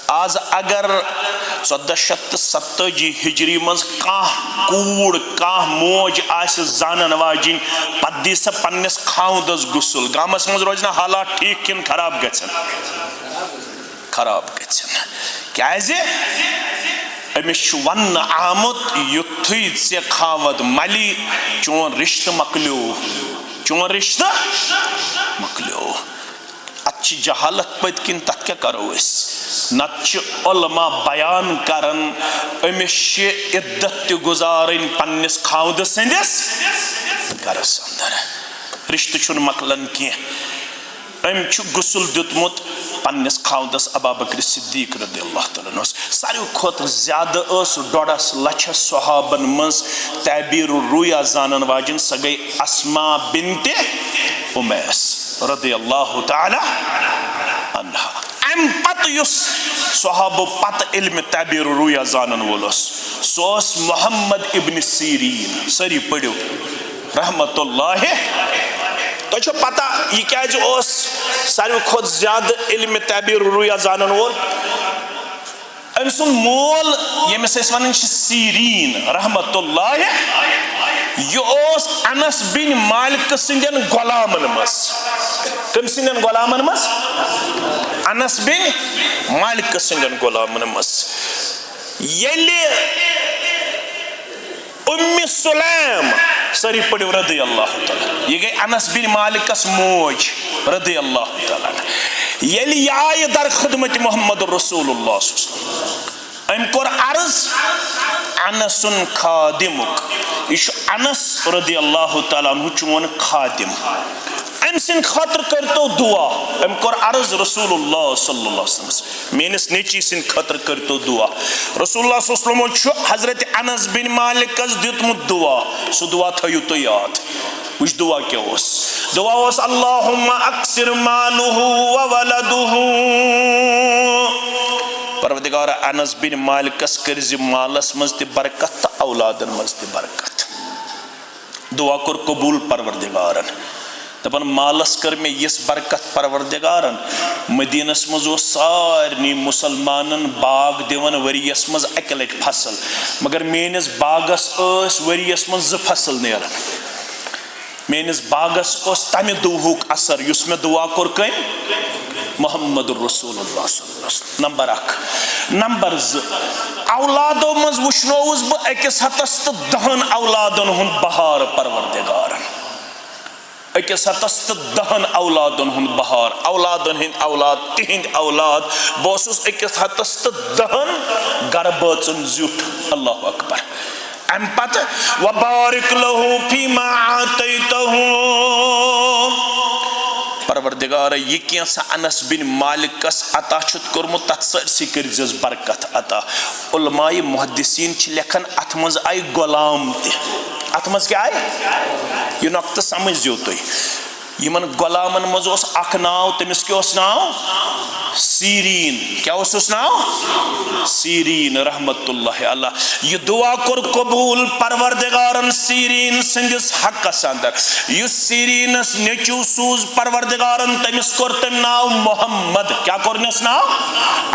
آز اگر 1470 ہجری مز کوڑ موج آس زانن واجن پتہ دی سا پنس خاوندس غسل گامس مز روزنا حالات ٹھیک کن خراب گژھن خراب گژھن کیازِ امس ون آمت یتھے ژے خاوند ملی چون رشتہ مکلیو چون رشتہ مکلیو اتھ جہالت پت کن تک کیا کرو اس نت علماء بیان کرن امس عدت گزارن پنس خاوند سندس گرس اندر رشتہ چھن مکلن کی ام غسل دیتمت پنس خاوندس ابا بکر صدیق رضی اللہ تعالیٰ ساروی کھت زیادہ 1.5 لچھ صحابن مز تعبیر الرؤیا زانن واجن سہ گئی اسماء بنت امیس رضی اللہ تعالی عنہا ام پت یس صحابہ پت علم تعبیر الرؤیا زانن وولس سوس محمد ابن سیرین سری پڑھو رحمت اللہ تو چھو پتہ یہ کیا جو ساروی کھت زیادہ علم تعبیر الرؤیا زانن وول ام سن مول یمس اس ونن سیرین رحمت اللہ یہ انس بن مالک سندین غلامن مس کم سندین غلامن مس انس بن مالک سندین غلامن مس یلی ام سلیم سری پڑھو رضی اللہ تعالی یہ گئی انس بن مالکس موج رضی اللہ تعالی یلی آئی در خدمت محمد رسول اللہ صلی اللہ علیہ وسلم ام کور عرض انس خادمک یہ انس رضی اللہ تعالیٰ عنہ چون خادم ام سن خاطر کرتو دعا ام کور عرض رسول اللہ صلی اللہ علیہ وسلم مینس نیچی سن خاطر کرتو دعا رسول اللہ صلی اللہ علیہ وسلم حضرت انس بن مالک از دیتمت دعا سو دعا تھیو تو یاد وش دعا کیا اس دعا اس اللہم اکثر مالہ وولدہ پروردگار انس بن مالکس کرز مالس مزد برکت اولادن مزد برکت دعا کر قبول پروردگارن دپن مالس کر میں یس برکت پروردگارن مدینس مزو سارنی مسلمانن باغ دیون وریس مز اکلٹ فصل مگر مینس باغس اس وریس مز فصل نیرن مینس باغس اس تمہ دعوک اثر یس میں دعا کر کم محمد رسول اللہ صلی اللہ علیہ وسلم نمبر 1 نمبر 2 اولادو مز وشنوز بہ اکس ہتس تو 10 اولادن ہن بہار پروردگارن اکس ہتس تو 10 اولادن ہن بہار اولادن ہند اولاد تہند اولاد بوسس اکس ہتس تو 10 گرباچن زیوٹ اللہ اکبر ام پت وبارک لہو فیما آتیتہو پروردگار یہ کیسا انس بن مالکس عطا چھت کرمت تت سرسی کرزیز برکت عطا علماء محدثین چھ لکھن ات مز آئی غلام تہ ات مز کیا آئے یہ نقطہ سمجھ دیو تھی یمن غلامن مز اوس اخ ناو تمس کیا اوس ناو سیرین کیا اوس ناو سیرین رحمت اللہ علیہ یہ دعا کر قبول پروردگارن سیرین سندس حقس اندر یس سیرینس نیچو سوز پروردگارن تمس کر تم ناو محمد کیا کرنس ناو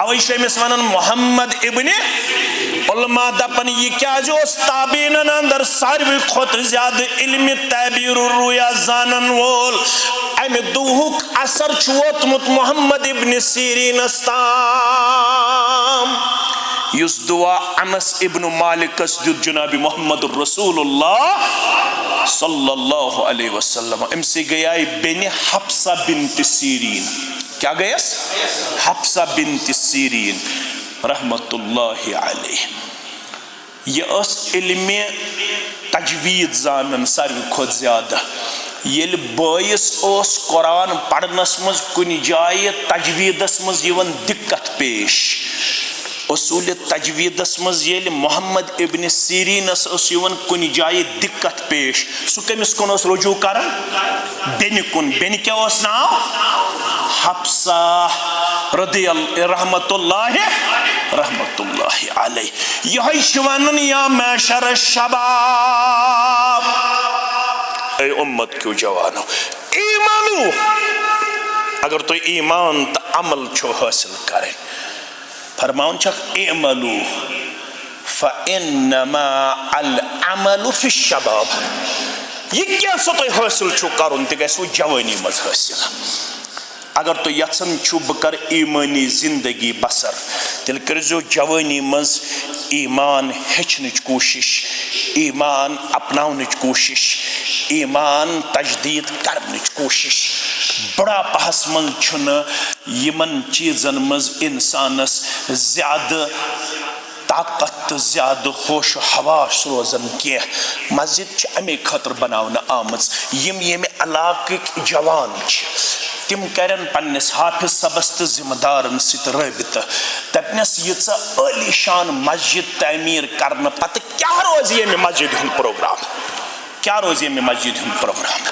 اوی شمس ونن محمد ابن علماء دپن یہ کیا جو تابعین اندر ساروی کھت زیادہ علم تعبیر الرؤیا زانن وول ام دوہک اثر چھوتمت محمد ابن سیرین استام یس دعا انس ابن مالک اس دیت جناب محمد رسول اللہ صلی اللہ علیہ وسلم ام سے گیا بین حفصہ بنت سیرین کیا گیا حفصہ بنت سیرین رحمت اللہ علیہ یہ اس علم تجوید زانن ساروی کھت زیادہ یل بائیس اس قرآن پڑھنس مز کن جائے تجویدس مز یون دقت پیش اصول تجویدس مز یل محمد ابن سیرینس اس یون کن جائے دقت پیش سو کمس کن اس رجوع کرن بین کن بین کیا اس ناو حفصہ رضی رحمت اللہ علیہ یہ شوانن یا معشر الشباب اے امت کیوں جوانو ایمانو اگر تو ایمان تا عمل چھو حاصل کریں فرماؤن چھک اعملو فإنما العمل فی الشباب یہ کیا سو تو حاصل چھو کرن تک ایسو جوانی مز حاصل اگر تو یژھان چھو بکر ایمانی زندگی بسر تیل کرزو جوانی مز ایمان ہچنچ کوشش ایمان اپناونچ کوشش ایمان تجدید کرنچ کوشش بڑا پہس من چھن یمن چیزن مز انسانس زیادہ طاقت زیادہ ہوش و حواس روزن کی مسجد چھ امی خطر بناونا آمد یم علاقک جوان چھ تم کرن پنس حافظ صبست ذمہ دارن ست رابطہ دپنس یژا عالی شان مسجد تعمیر کرنے پتہ کیا روز یہ مسجد ہند پروگرام کیا روز یہ مسجد ہند پروگرام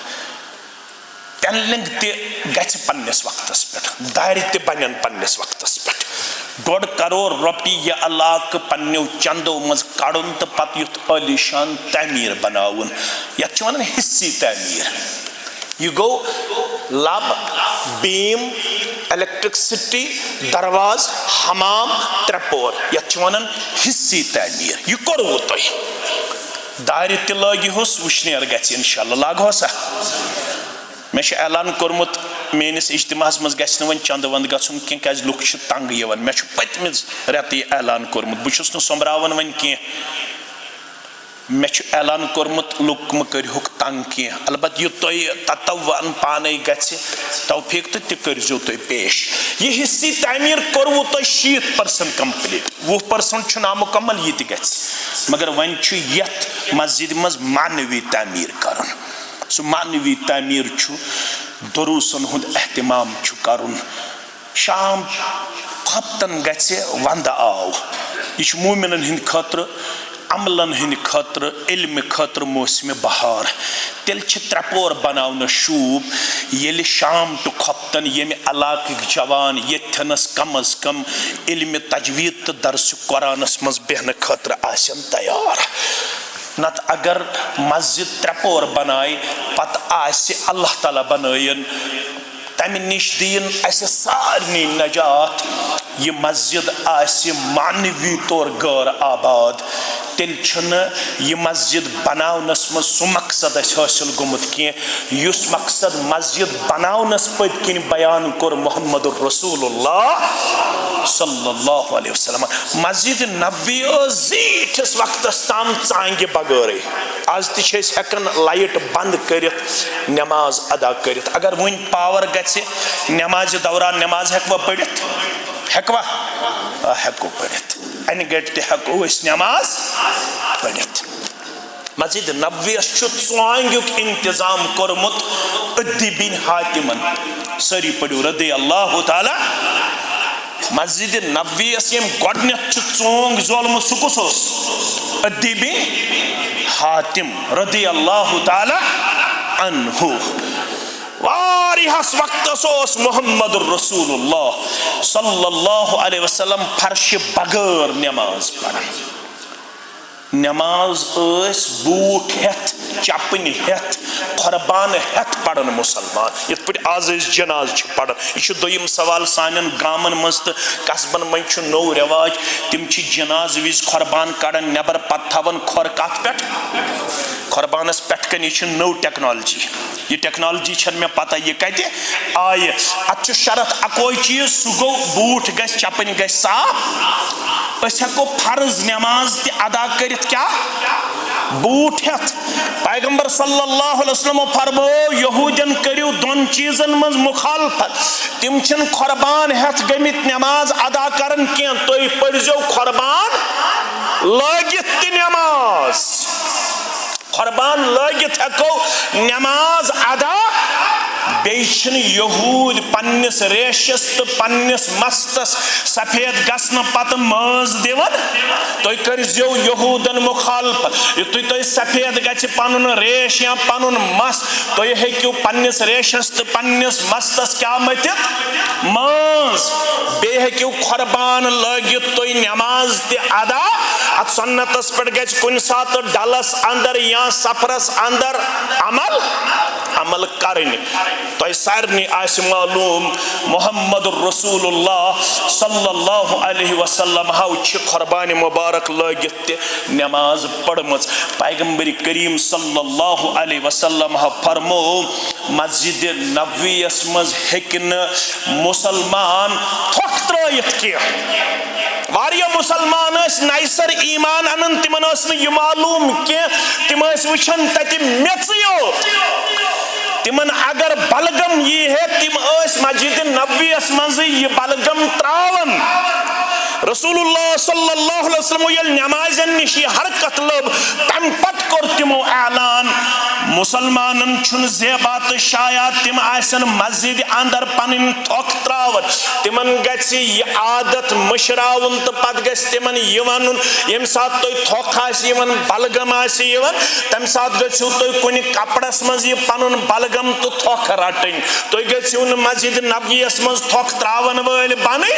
پینلنگ تہ گژھِ پنس وقتس پہ دارِ تہ بنن پنس وقتس پہ 1.5 کروڑ رۄپیہِ یہ علاقہ پننیو چندو مز کڑن تو پتہ یُتھ عالی شان تعمیر بناون یتھ چھ ونان حصی تعمیر یہ گو لب بیم الیکٹرکسٹی درواز حمام ترپور یتھ چھ ونان حصی تعمیر یہ کرو تُہۍ دارِ تہ لٲگِہوس وٕشنیر گژھِ انشاءاللہ لاگہوسا میں اعلان کورمت میانس اجتماعس مز گژھِ نہٕ وۄنۍ چند وند گژھُن کینٛہہ کیازِ لُکھ چھِ تنگ یِوان مےٚ چھُ پٔتمہِ رٮ۪تہٕ اعلان کورمُت بہٕ چھُس نہٕ سوٚمبراوان وۄنۍ کینٛہہ مےٚ چھُ اعلان کورمُت لُکھ مہٕ کٔرۍہوکھ تنگ کینٛہہ البتہ یہِ تۄہہِ تطوعن پانے گژھِ توفیق تہٕ تہِ کٔرۍزیو تُہۍ پیش یہِ حصی تعمیٖر کوٚروٕ تۄہہِ 60% کمپلیٖٹ 20% چھُ نامُکمل یہِ تہِ گژھِ مگر وۄنۍ چھُ یتھ مسجد منٛز معنوی تعمیٖر کرُن سُہ معنوی تعمیٖر چھُ دروسن ہند اہتمام چھُ کرُن شام ہفتن گژھِ ونٛدٕ آو یہ چھُ مومنن ہند خٲطرٕ عملن ہند خٲطرٕ علمہِ خٲطرٕ موسمِ بہار تیٚلہِ چھِ ترٛےٚ بناونہٕ شوٗب ییٚلہِ شام ٹُو خۄفتن ییٚمہِ علاقٕکۍ جوان ییٚتھٮ۪نس کم از کم علمِ تجویٖد تہٕ درسِ قرآنس منٛز بیہنہٕ خٲطرٕ آسن تیار نت اگر مسجد 3 بنائے پتہ آسہِ اللہ تعالیٰ بنٲیِن تمہِ نِش دِیِن اَسہِ سارنٕے نجات یہ مسجد آسہِ معنوی طور غٲر آباد تیٚلہِ چھُنہٕ یہ مسجد بناونس منٛز سُہ مقصد اَسہِ حٲصِل گوٚمُت کینٛہہ یُس مقصد مسجد بناونس پٔتۍ کِنۍ بیان کوٚر محمد رسول اللہ صلی اللہ علیہ وسلم مسجد نبوی ٲس زیٖٹھِس وقتس تام ژانٛگہِ بغٲرٕے آز تہِ چھِ أسۍ ہٮ۪کان لایٹ بنٛد کٔرِتھ نٮ۪ماز ادا کٔرِتھ اگر وۄنۍ پاور گژھِ نٮ۪مازِ دوران نٮ۪ماز ہٮ۪کوا پٔرِتھ ہٮ۪کوا ہٮ۪کو پٔرِتھ انہِ گٹہِ تہِ ہٮ۪کو أسۍ نٮ۪ماز پٔرِتھ مسجد نبویس چھُ ژانٛگیُک انتظام کوٚرمُت عدی بن حاتمن سٲری پٔرِو رضی اللہ تعالیٰ مسجد نبویس یم گۄڈنٮ۪تھ چھُ ژونٛگ زولمُت سُہ کُس اوس عدی بن حاتم رضی اللہ تعالی عنہ واریہس وقتس اوس محمد الرسول اللہ صلی اللہ علیہ وسلم فرش بغیر نماز پڑھان نماز اس بوٹ ہتھ چپن ہتھ قربان ہتھ پڑھن مسلمان یت پہ آز جناز پڑھان یہ دویم سوال سانن گامن مز تو قصبن مز نو رواج تم جناز وز قربان کڑان نبر پتہ تھوان کھور کت پہ قربانس پہ کن یہ نو ٹیکنالوجی یہ ٹیکنالوجی چھن میں پتہ یہ کتہ آئے ات شرط اکوئی چیز سہ گو بوٹ گژھِ چپن گژھِ صاف اس ہیکو فرض نماز تہ ادا کرت کیا بوٹ ہتھ پیغمبر صلی اللہ علیہ وسلم فرمو یہودین کریو دون چیزن مز مخالفت تم چھن قربان ہتھ گمت نماز ادا کرن کین تُہۍ پرزو قربان لٲگِتھ تہِ نماز قربان لٲگِتھ ہیکو نماز ادا بیچن یہود پنس ریشس تو پنس مستس سفید گسن پتہ ماز دیون تو کرزیو یہودن مخالفت یتھے تو سفید گژھِ پنن ریش یا پنن مس تو ہیکیو پنس ریشس تو پنس مستس کیا متت ماز بے ہیکیو قربان لٲگِتھ تو نماز تہ ادا ات سنتس پہ گژھِ کُنہِ ساتہٕ ڈلس اندر یا سفرس اندر عمل کرنی تو سارنی آس معلوم محمد الرسول اللہ صلی اللہ علیہ وسلم ہاو قربان مبارک لگت تہ نماز پڑھمز پیغمبر کریم صلی اللہ علیہ وسلم ہا فرمو مسجد نبویس مز ہیکن مسلمان تھوک ترائیت کیا واریہ مسلمان اس نائسر ایمان انن تمن اس نے یہ معلوم کہ تم اس وچھن تتی میچیو تمن اگر بلگم یہ ہے تم اس مسجد نبوی اس منز یہ بلگم تراون رسول اللہ صلی اللہ علیہ وسلم یل نمازن نشی حرکت لب تم پت کر تمو اعلان مسلمانن چھن زیبات شاید تم آسن مسجد اندر پنن تھوک تراون تمن گژھِ یہ عادت مشراون تو پت گژھِ تمن یہ ونن یم سات تُہۍ تھوک آسہِ یوان بلگم آسہِ یوان تم سات گژھِو تُہۍ کُنہِ کپڑس منٛز یہ پنن بلگم تو تھوک رٹٕنۍ تُہۍ گژھِو نہٕ مسجد نبویس منٛز تھوک تراون وٲلۍ بنٕنۍ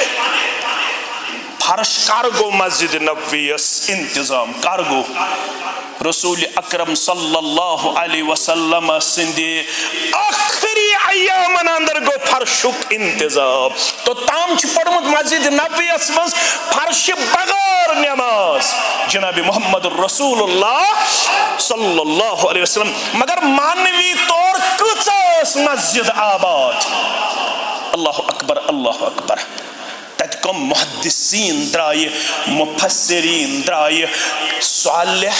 فرش کر گو مسجد نبویس انتظام کر گو رسول اکرم صلی اللہ علیہ وسلم سندی آخری ایامن اندر گو فرشک انتظام تو تام چھ پڑھمت مسجد نبویس مز فرش بغیر نماز جناب محمد رسول اللہ صلی اللہ علیہ وسلم مگر مانوی طور کچھ مسجد آباد اللہ اکبر اللہ اکبر تت کم محدثین درائے مفسرین درائے صالح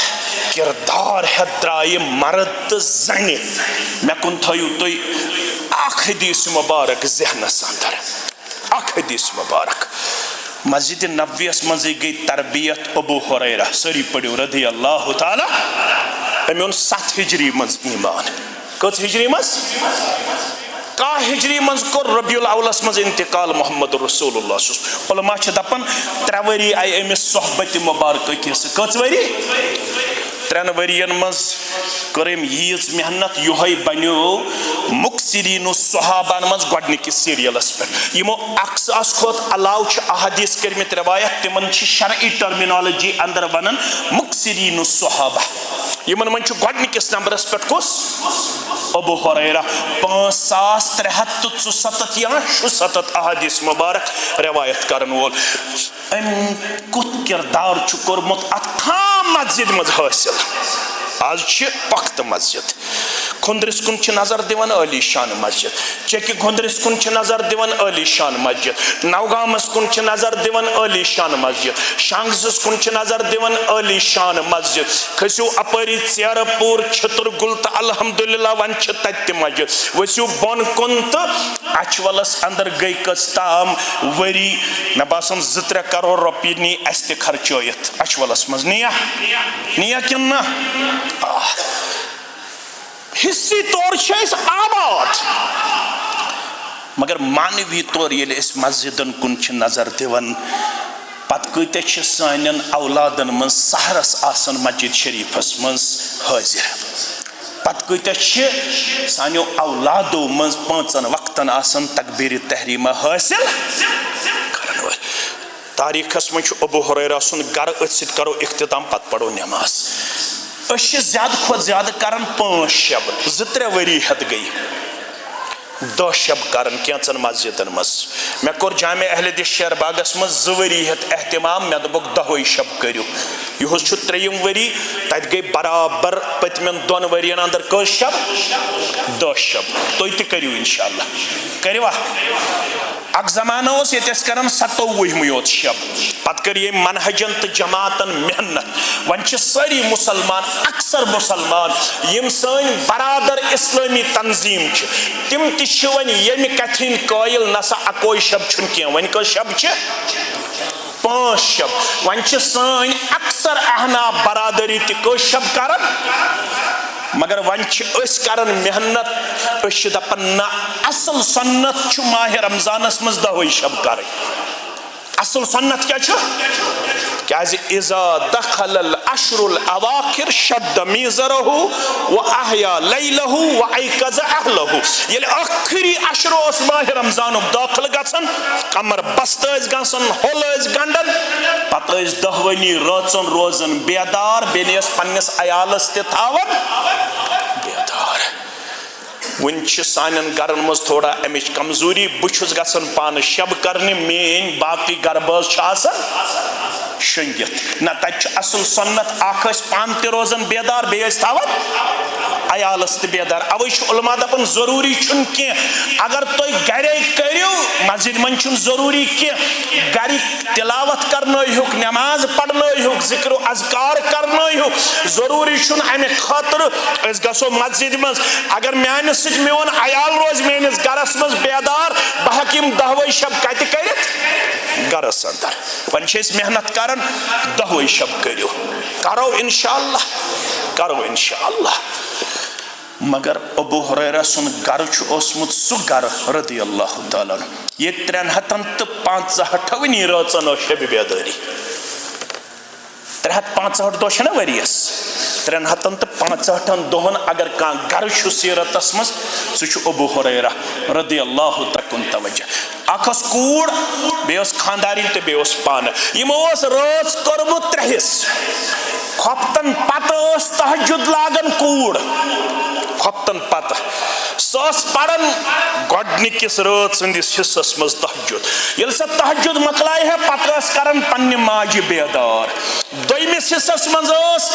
کردار ہے درائے مرد زنی میں کن تھایو توی اخ حدیث مبارک ذہن اندر اخ حدیث مبارک مسجد نبویس منزی گئی تربیت ابو ہریرہ سری پڑھو رضی اللہ تعالی امیون 7 ہجری منز ایمان کچھ ہجری منز کا ہجری منز کر ربیع الاولس منز انتقال محمد رسول اللہ علماء چھ دپن 3 وری آئی امس صحبت مبارک کس کچھ وری 3 ورین مز کرم ییز محنت یہ بنیو مکسرین الصحابان مز گوڈنکس سیریلس پہ یمو اکساس کھوت علاوہ چھ احادیث کرمت روایت تمن چھ شرعی ٹرمینالوجی اندر ونن مکسرین الصحابہ یمن من چھ گوڈنکس نمبرس پہ کس ابو ہریرہ 5367 یا 67 احادیث مبارک روایت کرن وول ام کت کردار چھ کورمت ات خام مسجد مز حاصل آج چھ پخت مسجد کھندرس کن چھ نظر دیوان علی شان مسجد چیکی کھندرس کن چھ نظر دیوان علی شان مسجد نوگامس کن چھ نظر دیوان علی شان مسجد شانگزس کن چھ نظر دیوان علی شان مسجد کھسیو اپری ژیرٕ پور چھتر گل تو الحمدللہ ون چھ تت مسجد وسیو بون کن تو اچولس اندر گئی کس تام وری میں باسن 2-3 کروڑ روپیہ نی اس تہ خرچویت اچولس مز نیا کن نا حصی طور چھس آباد مگر مانوی طور یل اس مسجدن کن چھ نظر دیون پت کۭتیاہ چھِ سانٮ۪ن اولادن منٛز سحرس آسان مسجد شریفس منٛز حٲضِر پت کۭتیاہ چھِ سانیو اولادو منٛز 5 وقتن آسان تکبیٖرِ تحریٖمہ حٲصِل کرن وٲلۍ تاریٖخس منٛز چھُ ابوٗ ہُریرہ سُنٛد گرٕ أتھۍ سۭتۍ کرو اختتام پتہٕ پرو نٮ۪ماز أسۍ چھِ زیادٕ کھۄتہٕ زیادٕ کران 5 شب 2-3 ؤری ہٮ۪تھ گٔے 10 شب کران کینٛژن مسجدن منٛز مےٚ کوٚر جامع اہل حدیث شیر باغس منٛز 2 ؤری ہٮ۪تھ احتمام مےٚ دوٚپُکھ 10 شب کٔرِو یِہُس چھُ 3یم ؤری تتہِ گٔے برابر پٔتمٮ۪ن 2 ؤرین انٛدر کٔژ شب 10 شب تُہۍ تہِ کٔرِو انشاءاللہ کٔرِوا اکھ زمانہٕ اوس ییٚتہِ ٲسۍ کران 27 یوت شب پتہٕ کٔر ییٚمۍ منہجن تہٕ جماعتن محنت وۄنۍ چھِ سٲری مُسلمان اکثر مُسلمان یِم سٲنۍ برادر اسلٲمی تنظیٖم چھِ تِم تہِ چھِ وۄنۍ ییٚمہِ کتھِ ہٕنٛدۍ قٲیل نسا 21 شب چھُنہٕ کینٛہہ وۄنۍ کٔژ شب چھِ 5 شب وۄنۍ چھِ سٲنۍ اکثر احناف برادری تہِ کٔژ شب کران مگر وۄنۍ چھِ أسۍ کران محنت أسۍ چھِ دپان نہ اصل سنت چھُ ماہِ رمضانس منٛز 10 شب کرٕنۍ اصل سنت کیٛاہ چھُ کیٛازِ اذا دخل الاشر الاواخر شد میزرہ واحیا لیلہ وایقظ اہلہ ییٚلہِ ٲخری اشر اوس ماہِ رمضانُک دٲخل گژھان کمر بست ٲسۍ گژھان ہول ٲسۍ گنڈان پتہٕ ٲسۍ 10 رٲژن روزان بیدار بیٚیہِ ٲسۍ پننس عیالس تہِ تھاوان بیدار وۄنۍ چھِ سانٮ۪ن گرن منٛز تھوڑا امِچ کمزوری بہٕ چھُس گژھان پانہٕ شب کرنہِ میٲنۍ باقٕے گربٲژ چھِ آسان شۄنگِتھ نہ تتہِ چھُ اصل سنت اکھ ٲسۍ پانہٕ تہِ روزان بیدار بیٚیہِ ٲسۍ تھاوان عیالس تہِ بیدار اوے چھُ علما دپان ضروٗری چھُنہٕ کینٛہہ اگر تُہۍ گرے کٔرِو مسجد منٛز چھُنہٕ ضروٗری کینٛہہ گرِ تلاوت کرنٲیہُکھ نٮ۪ماز پرنٲیہُکھ ذکر و اذکار کرنٲیہُکھ ضروٗری چھُنہٕ امہِ خٲطرٕ أسۍ گژھو مسجد منٛز اگر میانہِ سۭتۍ میون عیال روزِ میٲنِس گرس منٛز بیدار بہٕ ہٮ۪کہٕ یِم 10 شب کتہِ کٔرِتھ گرس انٛدر وۄنۍ چھِ أسۍ محنت کران 10 شب کٔرِو کرو انشاءاللہ کرو انشاءاللہ مگر ابوٗ ہُریرہ سُنٛد گرٕ چھُ اوسمُت سُہ گرٕ رضی اللہ تعالیٰ عنہ ییٚتہِ 365 رٲژن ٲس شبِ بیدٲری 365 دۄہ چھِنہ ؤریس 365 دۄہن اگر کانٛہہ گرٕ چھُ سیٖرتس منٛز سُہ چھُ ابوٗ ہُریرہ رضی اللہ تکُن توجہ اکھ ٲس کوٗر بیٚیہِ ٲس خانٛدارِنۍ تہٕ بیٚیہِ اوس پانہٕ یِمو اوس رٲژ کوٚرمُت 3 حِصہٕ خۄفتن پتہٕ ٲس تہجُد لاگان کوٗر خۄفتن پتہٕ سۄ ٲس پران گۄڈنِکِس رٲژ ہٕنٛدِس حِصس منٛز تہجُد ییٚلہِ سۄ تہجُد مۄکلایہِ ہا پتہٕ ٲس کران پننہِ ماجہِ بیدار دوٚیمِس حِصس منٛز ٲس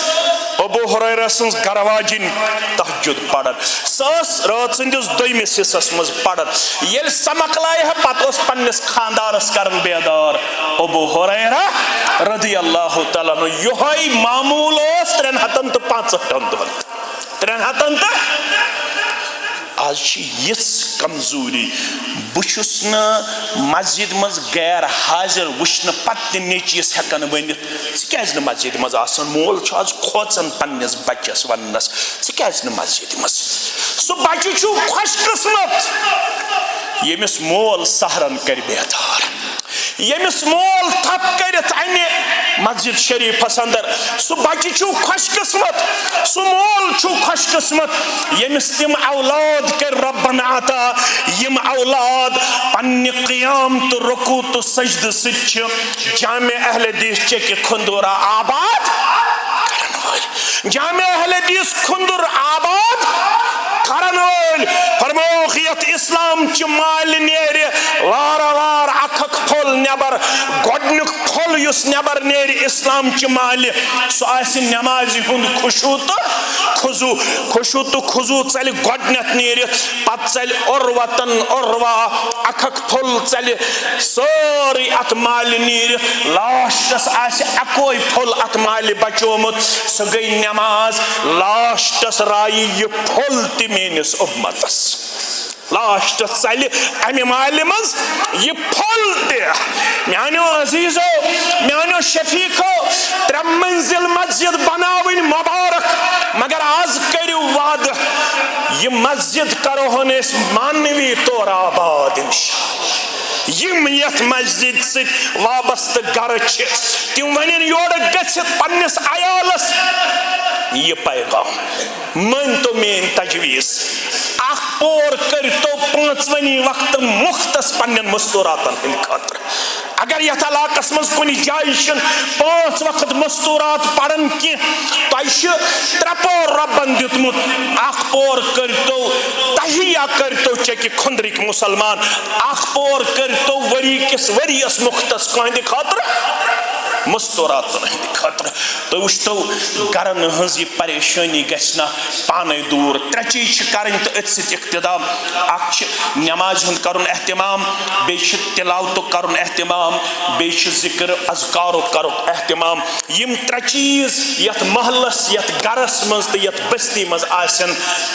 ابوٗ ہُریرہ سٕنٛز گرٕواجِنۍ تہجُد پران سۄ ٲس رٲژ ہٕنٛدِس دوٚیمِس حِصس منٛز پران ییٚلہِ سۄ مۄکلایہِ ہا پتہٕ اوس پننِس خانٛدارس کران بیدار ابوٗ ہُریرہ رضی اللہ تعالیٰ عنہ یِہوے معموٗل اوس 365 دۄہن 300 آز چھِ یِژھ کمزوری بہٕ چھُس نہٕ مسجد منٛز غیر حاضر وٕچھنہٕ پتہٕ تہِ نیچوِس ہٮ۪کان ؤنِتھ ژٕ کیٛازِ نہٕ مسجد منٛز آسان مول چھُ آز کھوژان پننِس بچس وننس ژٕ کیٛازِ نہٕ مسجد منٛز سُہ بچہِ چھُ خۄش قٕسمت ییٚمِس مول سحرن کرِ بیدار ییٚمِس مول تھپ کٔرِتھ انہِ مسجد شریفس انٛدر سُہ بچہِ چھُ خۄش قٕسمت سُہ مول چھُ خۄش قٕسمت ییٚمِس تِم اولاد کٔرۍ رۄبن عطا یِم اولاد پننہِ قیام تہٕ رُکوٗع تہٕ سجدٕ سۭتۍ چھِ جامع اہل حدیث چیٚکہِ کھُندورا آباد کرن وٲلۍ جامع اہل حدیث کھُنdur آباد کرن وٲلۍ فرمووُکھ یتھ اسلام چہِ مالہِ نیرِ وارٕ وارٕ اکھ اکھ پھوٚل نٮ۪بر گۄڈنیُک پھوٚل یُس نٮ۪بر نیرِ اسلام چہِ مالہِ سُہ آسہِ نٮ۪مازِ ہُنٛد خُشوٗع تہٕ خُضوٗع ژلہِ گۄڈنٮ۪تھ نیٖرِتھ پتہٕ ژلہِ عُروتن عُروا اکھ اکھ پھوٚل ژلہِ سٲرٕے اتھ مالہِ نیٖرِتھ لاسٹس آسہِ اکوے پھوٚل اتھ مالہِ بچومُت سۄ گٔے نٮ۪ماز لاسٹس رایہِ یہِ پھوٚل تہِ میٲنِس اُمتس لاسٹس ژلہِ امہِ مالہِ منٛز یہِ پھوٚل تہِ میانیو عزیٖزو میانیو شفیٖقو 3 منزِل مسجد بناوٕنۍ مبارک مگر آز کٔرِو وعدٕ یہِ مسجد کرہون أسۍ مانوی طور آباد انشاءاللہ یم یت مسجد ست وابستہ گر چھ تم ونن یور گژھِتھ پننس عیالس یہ پیغام من تو مین تجویز اخ پور کرتو پانچونی وقت مختص پنن مستوراتن ہند خاطر اگر یتھ علاقس مز کن جائے پانچ وقت مستورات پڑھن کی تہ ترپور ربن دتمت اخ پور کرتو تہیا کرتو چکہ کھندرک مسلمان اخ پور کرتو وری کس وریس مختص کہند خاطر مستوراتن ہند خاطر تو وچتو گرن ہنز یہ پریشانی گھنا پانے دور ترے چیز کریں تو ات ست اقتدام اخ نماز ہند کرن اہتمام بیش تلاوت کرن اہتمام بیش ذکر اذکار کرن اہتمام یم ترے چیز یت محلس یت گرس مز تو یت بستی مز آسن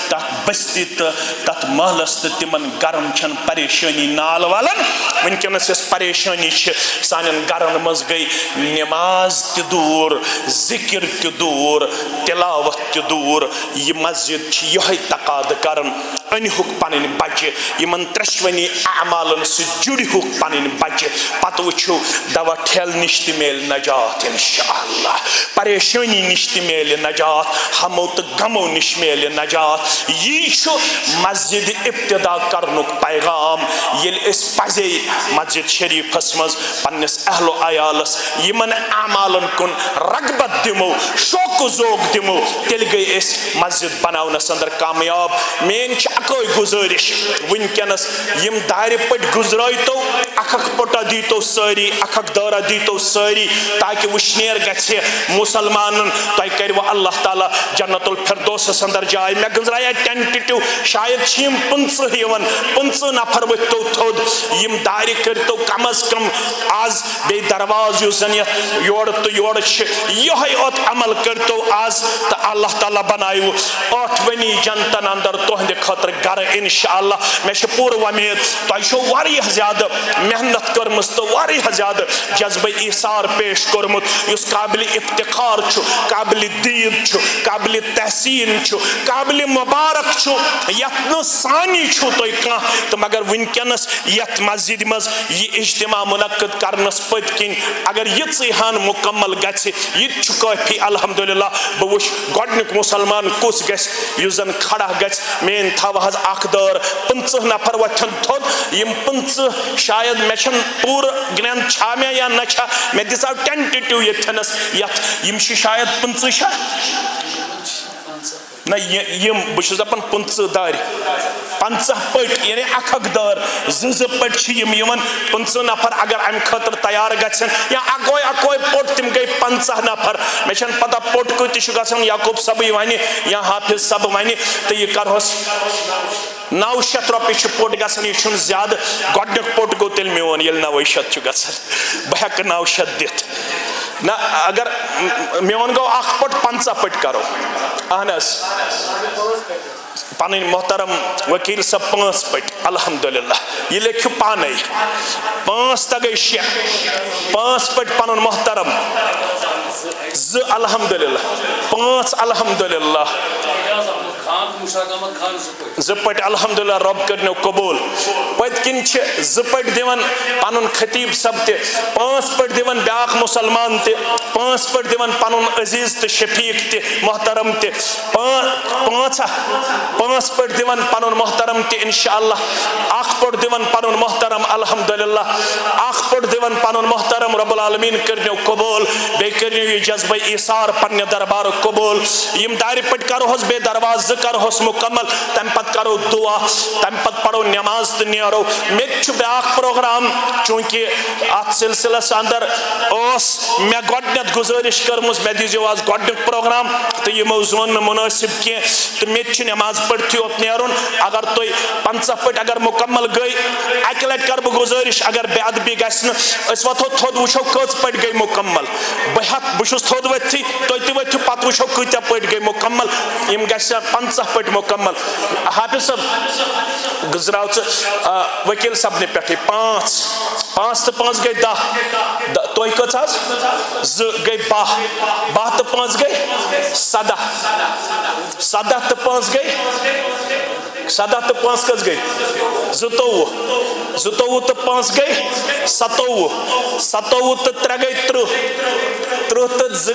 تت بستی تو تت محلس تو تمن گرن چھن پریشانی نال والن ونکس اس پریشانی سان گرن مز گئی نماز تہ دور ذکر تہ دور تلاوت تہ دور یہ مسجد یہ تقاض کرن انہک پنن بچہ یمن ترشونی اعمالن سے جڑی ہوک پنن بچہ پتہ وچھو دوا ٹھیل نش تہ میل نجات انشاءاللہ پریشانی نش تہ میل نجات ہمو تو غمو نش میل نجات یہ چھو مسجد ابتدا کرنک پیغام یل اس پزے مسجد شریفس مز پنس اہل و عیالس یمن اعمالن کن رغبت دمو شوق و ذوق دمو تیل گئی اس مسجد بناونس اندر کامیاب مین اکوئی گزارش ونکنس یم دائر پٹ گزرائی تو اکھ پٹا دیتو ساری اکھ دورہ دیتو ساری تاکہ وشنیر گچھے مسلمانن تو کرو اللہ تعالی جنت الفردوس اندر جائے میں گزرایا ٹینٹیٹو شاید چھیم 50 نفر وتو تھود یم دائر کرتو کم از کم آز بے درواز یو زنیت یور تو یور یہ اوت عمل کرتو آز تو اللہ تعالی بنائیو 8 جنتن اندر تہند خاطر گر انشاءاللہ میں پور ومید تہ واریاہ زیادہ محنت کرمس تو واریاہ زیادہ جذبہ ایثار پیش کرمت اس قابل افتخار قابل دید قابل تحسین قابل مبارک یت ثانی تھی کھانا تو مگر ونکس یت مسجد مز یہ اجتماع منعقد کرنس پت کن اگر یہ ہان مکمل گھِ یہ کافی الحمدللہ بہ وچ گۄڈنیُک مسلمان کس گھن کھڑا گھِ مین تھو حض اخ دور 50 نفر وتھن تھود یم 50 شاید میں چھن پور گنن چھا میں یا نہ چھا میں دساو ٹینٹیٹو یتھنس یت یم شاید 50 نہ یم بچ دپان 50 دار 50 پٹ یعنی اکھ دار زٕ پٹ یم یمن 50 نفر اگر ام خاطر تیار گژھن یا اکوئی پٹ تم گئی 50 نفر میں چھن پتہ پٹ کۭتِس چھُ گژھان یعقوب صبی ونہِ یا حافظ صب ونہِ تہٕ یہ کرہوس 900 رۄپیہِ چھُ پوٹ گژھان یہ چھُنہٕ زیادٕ گۄڈنیُک پوٹ گوٚو تیٚلہِ میون ییٚلہِ 900 چھُ گژھان بہٕ ہٮ۪کہٕ 900 دِتھ نہ اگر میون گو اخ پٹ 50 پٹ کرو اہن پن محترم وکیل صاحب 5 پٹ الحمدللہ یہ لیکھو پانے 5 تو گئی 6 5 پٹ پن محترم 2 الحمدللہ 5 الحمدللہ 2 پٹ الحمدللہ رب کرنو قبول پت کن 2 پٹ دیون پن خطیب صاحب تہ 5 پٹ دیون بیاکھ مسلمان تہ 5 پٹ دیون پن عزیز تہ شفیق تہ محترم تہ 5 پٹ دیون پن محترم تہ انشاءاللہ 1 پٹ دیون پن محترم الحمدللہ 1 پٹ دیون پن محترم رب العالمین کرنو قبول بے کرنو یہ جذبہ ایثار پنہ دربار قبول یم دار پٹ کرہوس بے درواز کرہوس مکمل تم پت کرو دعا تم پت پڑھو نماز تو نیرو میت بیاکھ پروگرام چونکہ ات سلسلس اندر اس میں گۄڈنیتھ گزارش کرمز میں دیزیو آز گۄڈنیُک پروگرام تو یہ موضوع مناسب کی تو میت نماز پڑھتی ہوت نیرون اگر تو 50 پٹ اگر مکمل گئی اکہ لٹ کر بہ گزارش اگر بے ادبی گژھِ نہٕ أسۍ وتھو تھوٚد وٕچھو کٔژ پٹ گئی مکمل بہٕ چھُس تھوٚد ؤتھٕے تُہۍ تہِ ؤتھِو پتہٕ وٕچھو کۭتیاہ پٹ گئی مکمل یم گژھِ 50 پٹ مکمل حافظ صاحب گزراو وکیل صاحب نے پہ 5 تو 5 گئی 10 تھی کچھ 2 گئی 12 تو 5 گئی سدہ تو پانچ گئی 7 تو 5 کس گئی 22 تو 5 گئی 27 تو 3 گئی 30 تو 2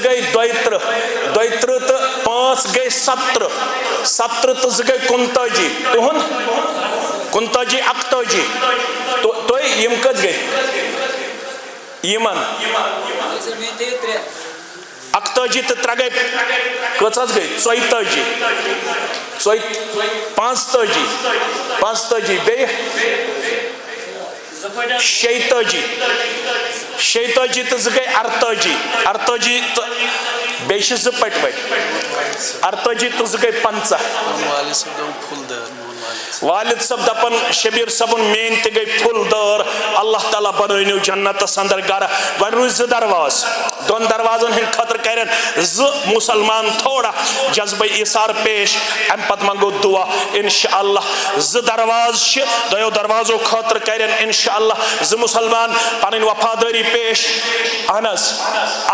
گئی 32 تو 5 گئی 17 تو 2 گئی 39 تہن 39 41 تو یم کس گئی یمن 41 تو 3 گئی کس گئی 42 45 بیٚیہِ 46 تو 2 گئی 48 تو بیٚیہِ چھِ 2 پٔٹۍ 48 تو 2 گئی 50 والد صاحب دپن شبیر صاحبن مین تہ گئی پھل دار اللہ تعالیٰ بنٲیِو جنتس اندر گرٕ وۄنۍ روٗدۍ 2 دروازٕ 2 دروازن ہٕنٛدِ خٲطرٕ کرن 2 مسلمان تھوڑا جذبہ ایثار پیش امہ پتہٕ منگو دعا انشاءاللہ 2 دروازٕ چھِ 2 دروازو خٲطرٕ کرن انشاءاللہ 2 مسلمان پنٕنۍ وفادٲری پیش اہن حظ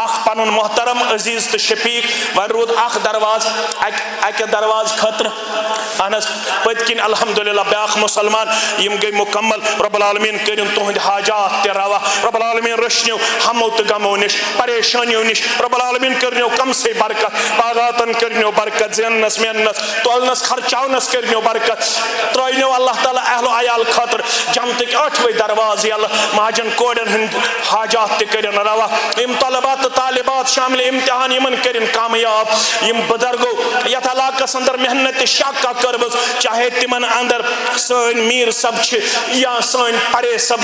اکھ پنُن محترم عزیز تہٕ شفیق وۄنۍ روٗد اکھ دروازٕ اکہِ دروازٕ خٲطرٕ اہن حظ پٔتۍ کِنۍ الحمدللہ بیاکھ مسلمان یم گئی مکمل رب العالمین کرن تہند حاجات تہ روا رب العالمین رچنو ہمو تہ غمو نش پریشانیو نش رب العالمین کرنو کم سے برکت باغاتن کرنو برکت زینس مینس تولنس خرچاونس کرنو برکت ترٲینو اللہ تعالیٰ اہل و عیال خاطر جنتک 8ویں دروازٕ یلہٕ مہاجن کوڑن ہند حاجات تہ کرن روا یم طلبات تہ طالبات شامل امتحان یمن کرن کامیاب یم بزرگو یتھ علاقس اندر محنت شاقہ کربز چاہے تمن اندر سن میر صاحب یا سن پرے صاحب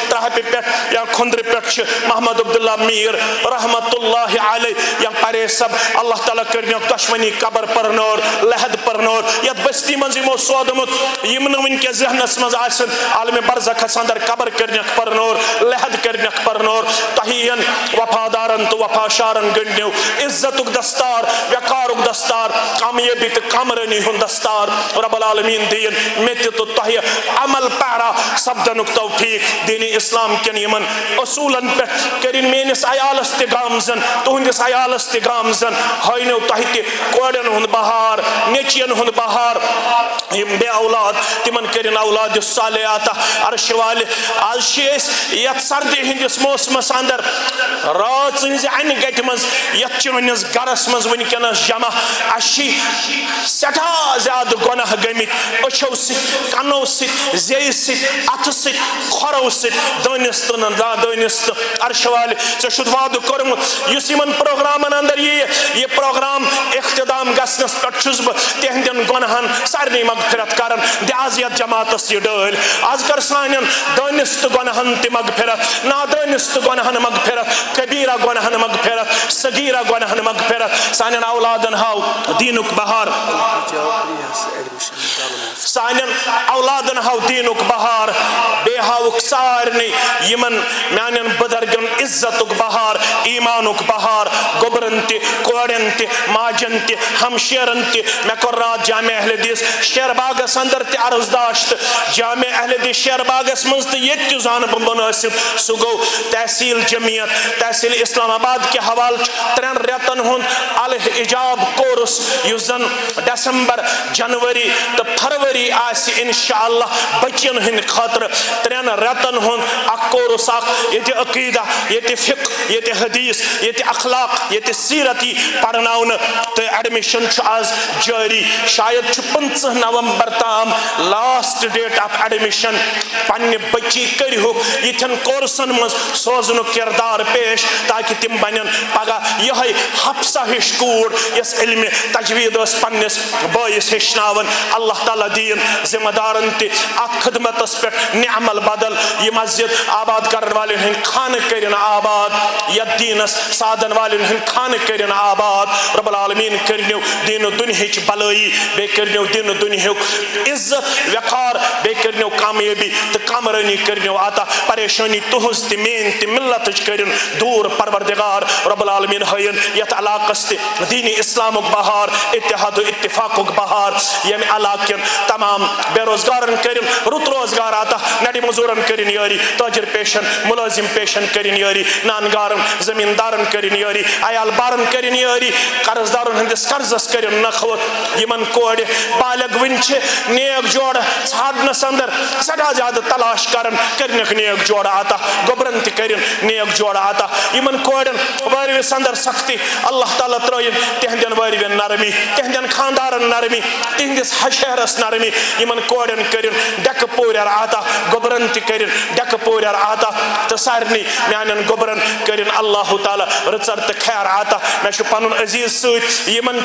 ترہپہ پہ یا کھندر پہ محمد عبداللہ میر رحمت اللہ علیہ یا پرے صاحب اللہ تعالیٰ کرنو دشمنی قبر پرنور لحد پرنور یت بستی من یمو سودمت یم ونکس ذہنس مز آسن عالم برزخس اندر قبر کرنک پرنور لحد کرنک پرنور تہین وفادارن تو وفاشارن گنڈنو عزتک دستار وقارک دستار کامیابی تو کامرانی ہند دستار رب العالمین دین مت تو تہ عمل پیرا سپدنک توفیق دین اسلام کن یمن اصولن پہ کرن میس عیالس تہ گامزن تہندس عیالس تہ گامزن ہینو تہ تہ کوڑن ہند بہار نیچین ہند بہار یم بے اولاد تمن کرن اولاد صالح عطا عرش والے آز یت سردی ہندس موسمس اندر رات ہز انہ گٹ مز یت چنس گرس مز ونکس جمع اچھی سٹھا زیادہ گناہ گمت اچھو ست کنو ست زی ست اتھ ست کھورو ست دانس تو دانس تو عرش والے ژےٚ وعدٕ کوٚرمُت یُس یمن پروگرامن اندر یہ پروگرام اختتام گژھنس پٮ۪ٹھ چھُس بہٕ تہندین گۄنہن سارنٕے مغفرت کران دِیاز یتھ جماعتس یہ ڈٲلۍ آز کر سانٮ۪ن دٲنِس تہٕ گۄنہن تہِ مغفرت نادٲنِس تہٕ گۄنہن مغفرت کبیرہ گۄنہن مغفرت صغیرہ گۄنہن مغفرت سانٮ۪ن اولادن ہاو دیٖنُک بہار سانٮ۪ن اولادن ہاو دیٖنُک بہار بیٚیہِ ہاوُکھ سارنٕے یمن میانٮ۪ن بزرگن عزتُک بہار ایمانُک بہار گوبرن تہِ کوڑٮ۪ن تہِ ماجن تہِ ہمشیرن تہِ مےٚ کوٚر راتھ جامع اہل حدیث شیر باغس اندر تہِ عرض داشت جامع اہل حدیث شیر باغس منٛز تہٕ ییٚتہِ تہِ زانہٕ بہٕ مُنٲسِب سُہ گوٚو تحصیل جمعیت تحصیل اسلام آباد کہِ حوالہٕ چھُ 3 رٮ۪تن ہُنٛد الحجاب کورس یُس زن ڈسمبر جنوری تو فروری آسہِ انشاءاللہ بچن ہند خاطر 3 رٮ۪تن ہُنٛد اکھ کورس اکھ ییٚتہِ عقیدہ ییٚتہِ فقہ ییٚتہِ حدیث ییٚتہِ اخلاق ییٚتہِ سیرتی پرناونہٕ تہٕ ایڈمشن چھُ آز جٲری شاید چھُ 15 نومبر تام لاسٹ ڈیٹ آف ایڈمشن پننہِ بچی کٔرۍہُکھ یِتھٮ۪ن کورسن منٛز سوزنُک کردار پیش تاکہ تِم بنن پگاہ یِہوٚے حفصہ ہِش کوٗر یۄس علمِ تجویٖد ٲس پننِس بٲیِس ہیٚچھناوان اللہ تعالیٰ دِیِن ذمہ دارن تہِ اتھ خدمتس پٮ۪ٹھ نعمل بدل یہ مسجد آباد کرن والٮ۪ن ہٕنٛدۍ خانہٕ کٔرِن آباد یتھ دیٖنس سادن والٮ۪ن ہٕنٛدۍ خانہٕ کٔرِن آباد رب العالمین کٔرنو دیٖنہٕ دُنہِچ بلٲیی بیٚیہِ کٔرنو دیٖنہٕ دُنہیُک عزت وقار بیٚیہِ کٔرنو کامیٲبی تہٕ کامرٲنی کٔرنو عطا پریشٲنی تُہنٛز تہِ میٲنۍ تہِ ملتٕچ کٔرِن دوٗر پروردگار رب العالمین ہٲیِن یتھ علاقس تہِ دینی اسلامُک بہار اتحاد و اتفاقُک بہار ییٚمہِ علاقہٕ کٮ۪ن تمام بے روزگارن کٔرِن رُت روزگار عطا نڑِ مزوٗرن کٔرِن یٲری تاجر پیشن ملٲزم پیشن کٔرِن یٲری نانگارن زمیندارن کٔرِن یٲری عیال بارن کٔرِن یٲری قرض دارو کارن ہندس قرضس کرن نخوت یمن کور بالغ ون نیک جوڑ ژھانڈنس اندر سٹھا زیادہ تلاش کرن کرنک نیک جوڑ عطا گوبرن تہ کرن نیک جوڑ عطا یمن کورن وارس اندر سختی اللہ تعالیٰ ترائن تہندین وارین نرمی تہندین خاندارن نرمی تہندس شہرس نرمی یمن کورن کرن ڈیک پورر عطا گوبرن تہ کرن ڈیک پورر عطا تو سارنی میانن گوبرن کرن اللہ تعالیٰ رچر تو خیر عطا میں پن عزیز ست یمن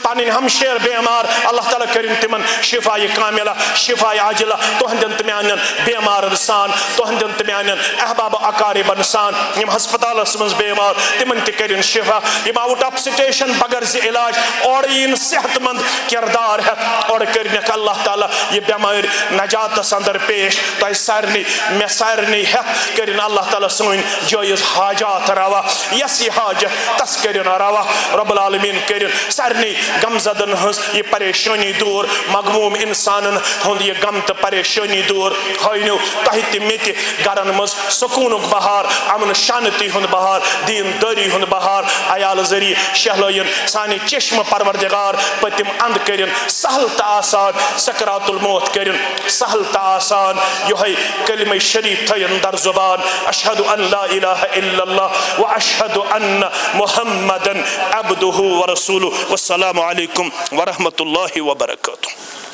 پن ہمشیر بیمار اللہ تعالیٰ کرن تمن شفا کاملہ شفا عاجلہ تہندین تو میانن بیمارن سان تہندین تو میانن احباب اقاربن سان یم ہسپتالس من بیمار تمن تہ کرن شفا یم آؤٹ آف سٹیشن بغیر علاج اور ان صحت مند کردار ہے اور کرنک اللہ تعالیٰ یہ بیمار نجاتس اندر پیش تہ سارنی میں سارنی ہے کرن اللہ تعالیٰ سن جائز حاجات روا یس یہ حاجت تس کرن روا رب العالمین کرن سارنی غمزدن ہز یہ پریشانی دور مغموم انسانن ہند یہ غم تو پریشانی دور ہائنو تہ تہ مت گرن مز سکونک بہار امن شانتی ہند بہار دین داری ہند بہار عیال ذریعہ شہلائن سانی چشم پروردگار پتم اند کرن سہل تو آسان سکرات الموت کرن سہل تو آسان یہ کلمہ شریف تھین در زبان اشہد ان لا الہ الا اللہ و اشہد ان محمدا عبدہ ورسولہ والسلام علیکم ورحمۃ اللہ وبرکاتہ.